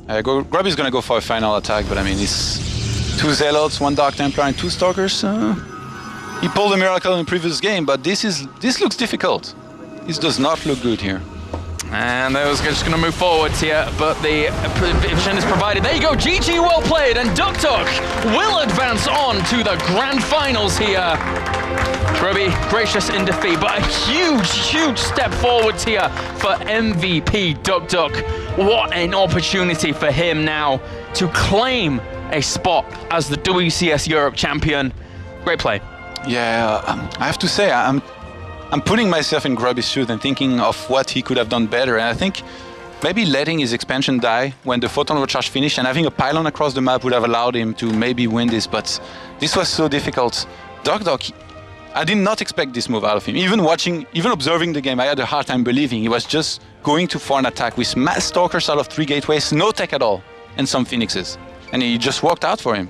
Grubby's going to go for a final attack, but I mean, it's 2 Zealots, 1 Dark Templar, and 2 Stalkers. He pulled a miracle in the previous game, but this looks difficult. This does not look good here. And they're just going to move forwards here, but the vision is provided. There you go, GG, well played, and duckdeok will advance on to the grand finals here. Grubby gracious in defeat, but a huge step forwards here for MVP duckdeok. What an opportunity for him now to claim a spot as the WCS Europe champion. Great play. Yeah, I have to say, I'm putting myself in Grubby's shoes and thinking of what he could have done better. And I think maybe letting his expansion die when the photon recharge finished and having a pylon across the map would have allowed him to maybe win this. But this was so difficult. duckdeok, I did not expect this move out of him. Even observing the game, I had a hard time believing he was just going to for an attack with mass stalkers out of 3 gateways, no tech at all, and some phoenixes. And he just walked out for him.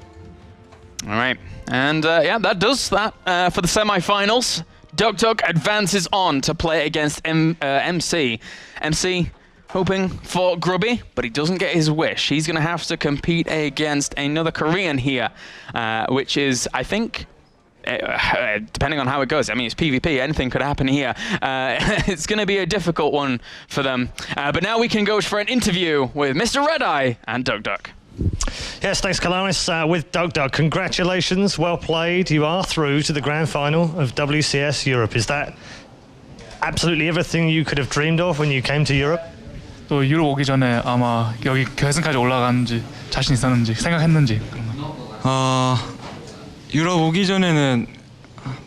All right, and yeah, that does that for the semi-finals. duckdeok advances on to play against MC. MC hoping for Grubby, but he doesn't get his wish. He's going to have to compete against another Korean here, which is, I think, depending on how it goes, I mean, it's PvP, anything could happen here. It's going to be a difficult one for them. But now we can go for an interview with Mr. Redeye and duckdeok. Yes, thanks, Kalamis. With duckdeok, congratulations, well played. You are through to the grand final of WCS Europe. Is that absolutely everything you could have dreamed of when you came to Europe? 또 유럽 오기 전에 아마 여기 결승까지 올라가는지 자신 있었는지 생각했는지. 유럽 오기 전에는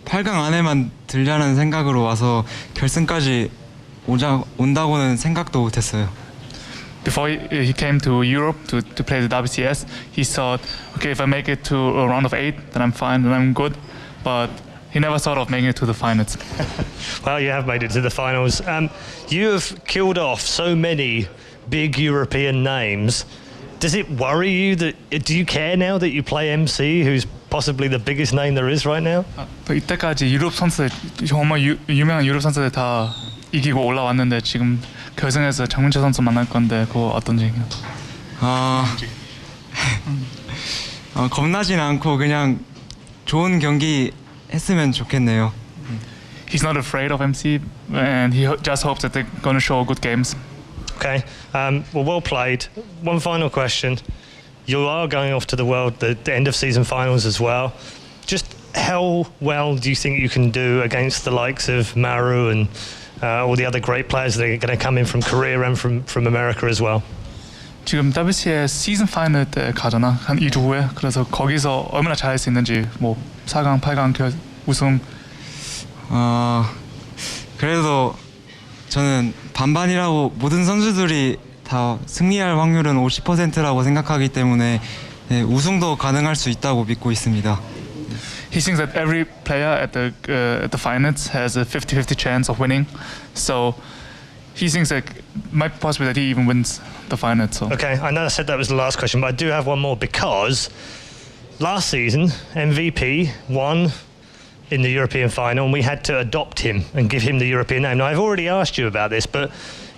8강 안에만 들자는 생각으로 와서 결승까지 온다고는 생각도 못했어요. Before he came to Europe to play the WCS, he thought, okay, if I make it to a round of 8, then I'm fine, then I'm good. But he never thought of making it to the finals. Well, you have made it to the finals. You have killed off so many big European names. Does it worry you do you care now that you play MC, who's possibly the biggest name there is right now? 이때까지 유럽 선수들, 정말 유명한 유럽 선수들 다 이기고 올라왔는데 지금 결승에서 장문철 선수 만날 건데 그거 어떤지? 겁나진 않고 그냥 좋은 경기 했으면 좋겠네요. He's not afraid of MC and he just hopes that they're going to show good games. Okay, well played. One final question. You are going off to the end of season finals as well. Just how well do you think you can do against the likes of Maru and all the other great players that are going to come in from Korea and from America as well? 지금 WCS 시즌 파이널 때 가잖아. 한 2주 후에. 그래서 거기서 얼마나 잘할 수 있는지 뭐 4강, 8강 우승. 그래도 저는 반반이라고 모든 선수들이 다 승리할 확률은 50%라고 생각하기 때문에 우승도 가능할 수 있다고 믿고 있습니다. He thinks that every player at the finals has a 50-50 chance of winning. So he thinks that it might be possible that he even wins the finals. So. Okay, I know I said that was the last question, but I do have one more because last season MVP won in the European final and we had to adopt him and give him the European name. Now I've already asked you about this, but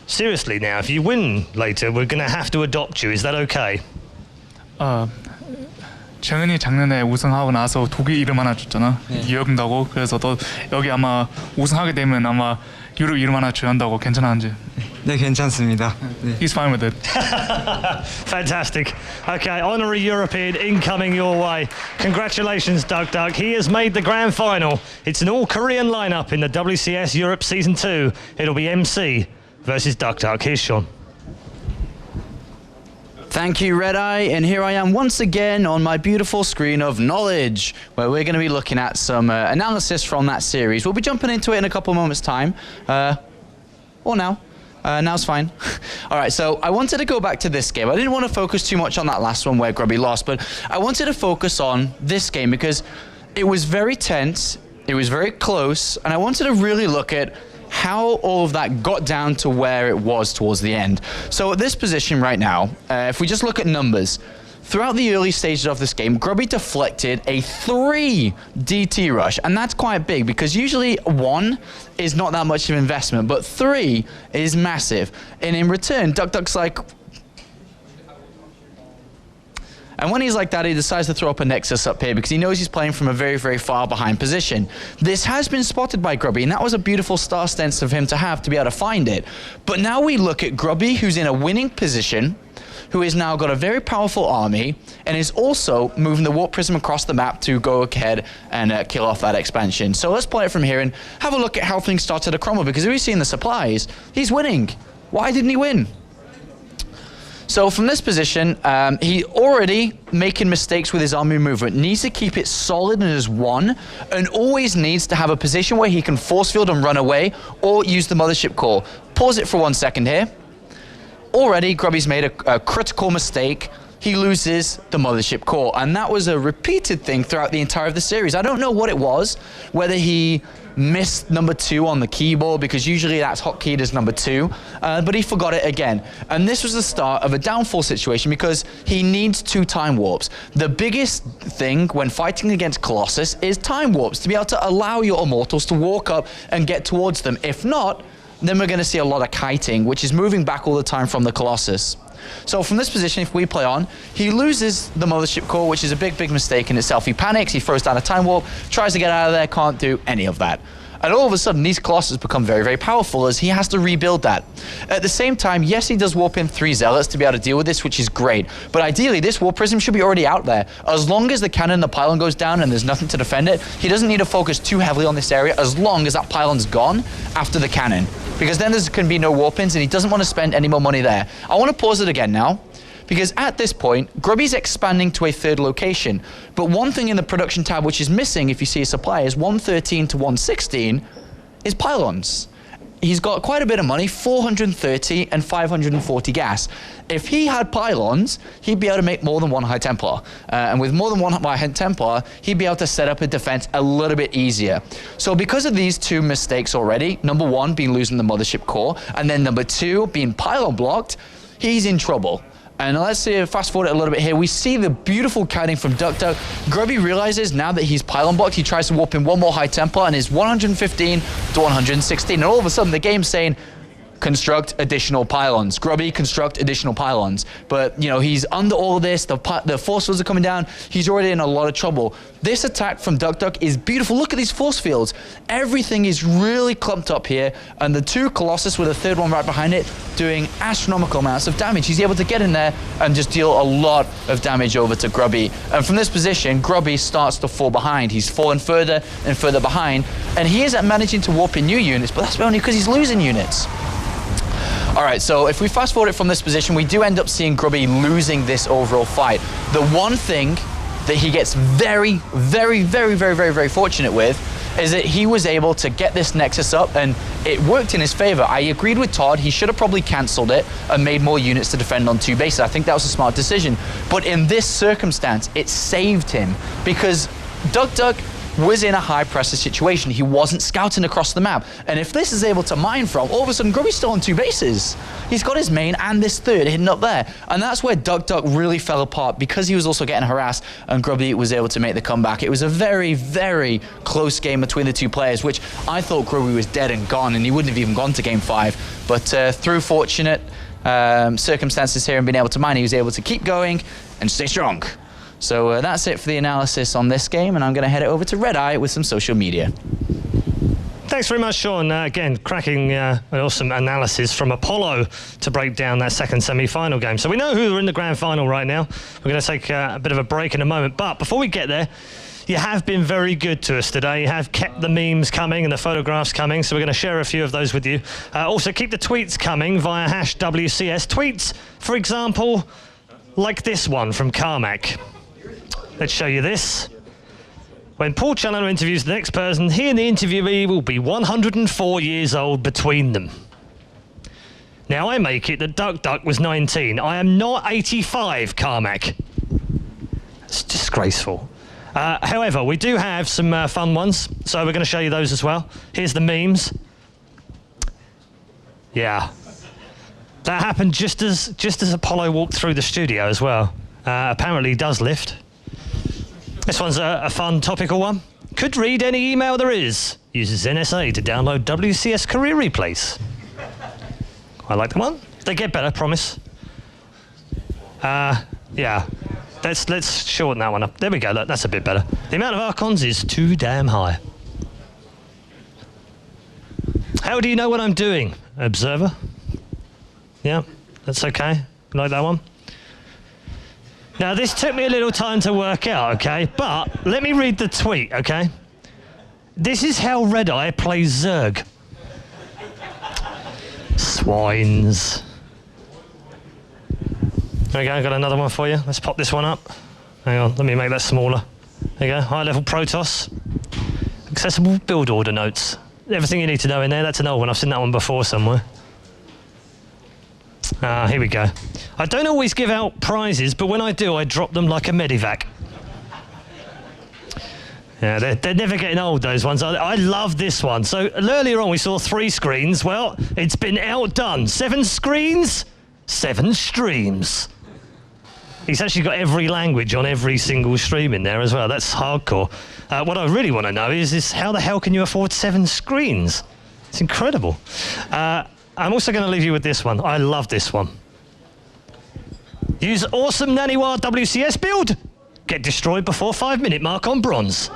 seriously now, if you win later, we're going to have to adopt you. Is that okay? 정은이 작년에 우승하고 나서 독일 이름 하나 줬잖아. 이어근다고. 그래서 너 여기 아마 우승하게 되면 아마 유럽 이름 하나 줘야 한다고. 괜찮은지? 네, 괜찮습니다. 네. He's fine with it. Fantastic. Okay, honorary European incoming your way. Congratulations, duckdeok. He has made the grand final. It's an all-Korean lineup in the WCS Europe Season 2. It'll be MC versus duckdeok. Here's Sean. Thank you, Redeye, and here I am once again on my beautiful screen of knowledge, where we're going to be looking at some analysis from that series. We'll be jumping into it in a couple of moments' time, or now. Now's fine. All right, so I wanted to go back to this game. I didn't want to focus too much on that last one where Grubby lost, but I wanted to focus on this game because it was very tense, it was very close, and I wanted to really look at how all of that got down to where it was towards the end. So at this position right now, if we just look at numbers, throughout the early stages of this game, Grubby deflected a 3 DT rush, and that's quite big because usually 1 is not that much of investment, but 3 is massive. And in return, duckdeok's like... And when he's like that, he decides to throw up a Nexus up here because he knows he's playing from a very, very far behind position. This has been spotted by Grubby, and that was a beautiful star stance of him to have to be able to find it. But now we look at Grubby, who's in a winning position, who has now got a very powerful army and is also moving the warp prism across the map to go ahead and kill off that expansion. So let's play it from here and have a look at how things started to crumble, because if we've seen the supplies, he's winning. Why didn't he win? So from this position, he already making mistakes with his army movement, needs to keep it solid in his 1, and always needs to have a position where he can force field and run away, or use the mothership core. Pause it for 1 second here. Already, Grubby's made a critical mistake. He loses the mothership core, and that was a repeated thing throughout the entire of the series. I don't know what it was, whether he missed number 2 on the keyboard, because usually that's hotkeyed as number 2, but he forgot it again. And this was the start of a downfall situation, because he needs 2 time warps. The biggest thing when fighting against Colossus is time warps, to be able to allow your immortals to walk up and get towards them. If not, then we're going to see a lot of kiting, which is moving back all the time from the Colossus. So from this position, if we play on, he loses the mothership core, which is a big mistake in itself. He panics, he throws down a time warp, tries to get out of there, can't do any of that. And all of a sudden, these Colossus become very powerful, as he has to rebuild that. At the same time, yes, he does warp in 3 Zealots to be able to deal with this, which is great. But ideally, this warp prism should be already out there. As long as the cannon and the pylon goes down and there's nothing to defend it, he doesn't need to focus too heavily on this area, as long as that pylon's gone after the cannon. Because then there can be no warp-ins, and he doesn't want to spend any more money there. I want to pause it again now, because at this point, Grubby's expanding to a 3rd location. But one thing in the production tab which is missing, if you see a supply, is 113 to 116 is pylons. He's got quite a bit of money, 430 and 540 gas. If he had pylons, he'd be able to make more than 1 High Templar. And with more than 1 High Templar, he'd be able to set up a defense a little bit easier. So because of these 2 mistakes already, number 1 being losing the mothership core, and then number 2 being pylon blocked, he's in trouble. And let's see, fast forward a little bit here. We see the beautiful kiting from duckdeok. Grubby realizes now that he's pylon blocked, he tries to warp in 1 more High Templar and is 115 to 116. And all of a sudden, the game's saying, construct additional pylons. Grubby, construct additional pylons. But, you know, he's under all of this. The force fields are coming down. He's already in a lot of trouble. This attack from duckdeok is beautiful. Look at these force fields. Everything is really clumped up here. And the 2 Colossus with a 3rd one right behind it doing astronomical amounts of damage. He's able to get in there and just deal a lot of damage over to Grubby. And from this position, Grubby starts to fall behind. He's fallen further and further behind. And he isn't managing to warp in new units, but that's only because he's losing units. All right, so if we fast forward it from this position, we do end up seeing Grubby losing this overall fight. The one thing that he gets very fortunate with is that he was able to get this Nexus up, and it worked in his favor. I agreed with Todd. He should have probably cancelled it and made more units to defend on 2 bases. I think that was a smart decision. But in this circumstance, it saved him, because duckdeok was in a high pressure situation. He wasn't scouting across the map. And if this is able to mine from, all of a sudden Grubby's still on 2 bases. He's got his main and this 3rd hidden up there. And that's where duckdeok really fell apart, because he was also getting harassed and Grubby was able to make the comeback. It was a very close game between the 2 players, which I thought Grubby was dead and gone, and he wouldn't have even gone to game 5. But through fortunate circumstances here and being able to mine, he was able to keep going and stay strong. So that's it for the analysis on this game, and I'm going to head it over to Red Eye with some social media. Thanks very much, Sean. Again, cracking awesome analysis from Apollo to break down that 2nd semi-final game. So we know who are in the grand final right now. We're going to take a bit of a break in a moment. But before we get there, you have been very good to us today. You have kept the memes coming and the photographs coming, so we're going to share a few of those with you. Also, keep the tweets coming via #WCS. Tweets, for example, like this one from Carmack. Let's show you this. When Paul Challoner interviews the next person, he and the interviewee will be 104 years old between them. Now, I make it that duckdeok was 19. I am not 85, Carmack. It's disgraceful. However, we do have some fun ones, so we're going to show you those as well. Here's the memes. Yeah. That happened just as Apollo walked through the studio as well. Apparently he does lift. This one's a fun, topical one. Could read any email there is. Uses NSA to download WCS career replays. I like that one. They get better, promise. Yeah. Let's shorten that one up. There we go. That's a bit better. The amount of Archons is too damn high. How do you know what I'm doing? Observer. Yeah, that's okay. Like that one. Now, this took me a little time to work out, okay? But let me read the tweet, okay? This is how Red Eye plays Zerg. Swines. There we go, got another one for you. Let's pop this one up. Hang on, let me make that smaller. There you go, high-level Protoss. Accessible build order notes. Everything you need to know in there. That's an old one. I've seen that one before somewhere. Here we go. I don't always give out prizes, but when I do, I drop them like a medivac. Yeah, they're never getting old, those ones. I love this one. So earlier on, we saw 3 screens. Well, it's been outdone. 7 screens, 7 streams. He's actually got every language on every single stream in there as well. That's hardcore. What I really want to know is how the hell can you afford 7 screens? It's incredible. I'm also going to leave you with this one. I love this one. Use awesome Naniwa WCS build. Get destroyed before 5-minute mark on bronze.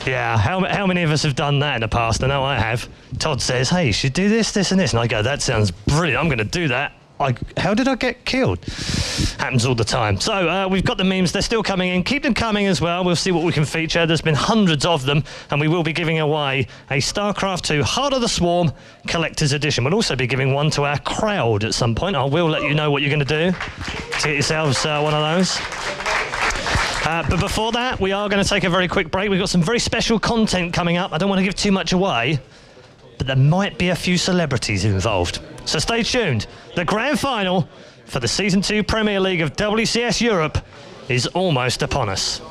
Yeah, how many of us have done that in the past? I know I have. Todd says, hey, you should do this, this, and this. And I go, that sounds brilliant. I'm going to do that. How did I get killed? Happens all the time. So we've got the memes. They're still coming in. Keep them coming as well. We'll see what we can feature. There's been hundreds of them, and we will be giving away a StarCraft 2 Heart of the Swarm Collector's Edition. We'll also be giving one to our crowd at some point. I will let you know what you're going to do to get yourselves one of those. But before that, we are going to take a very quick break. We've got some very special content coming up. I don't want to give too much away, but there might be a few celebrities involved. So stay tuned. The grand final for the Season 2 Premier League of WCS Europe is almost upon us.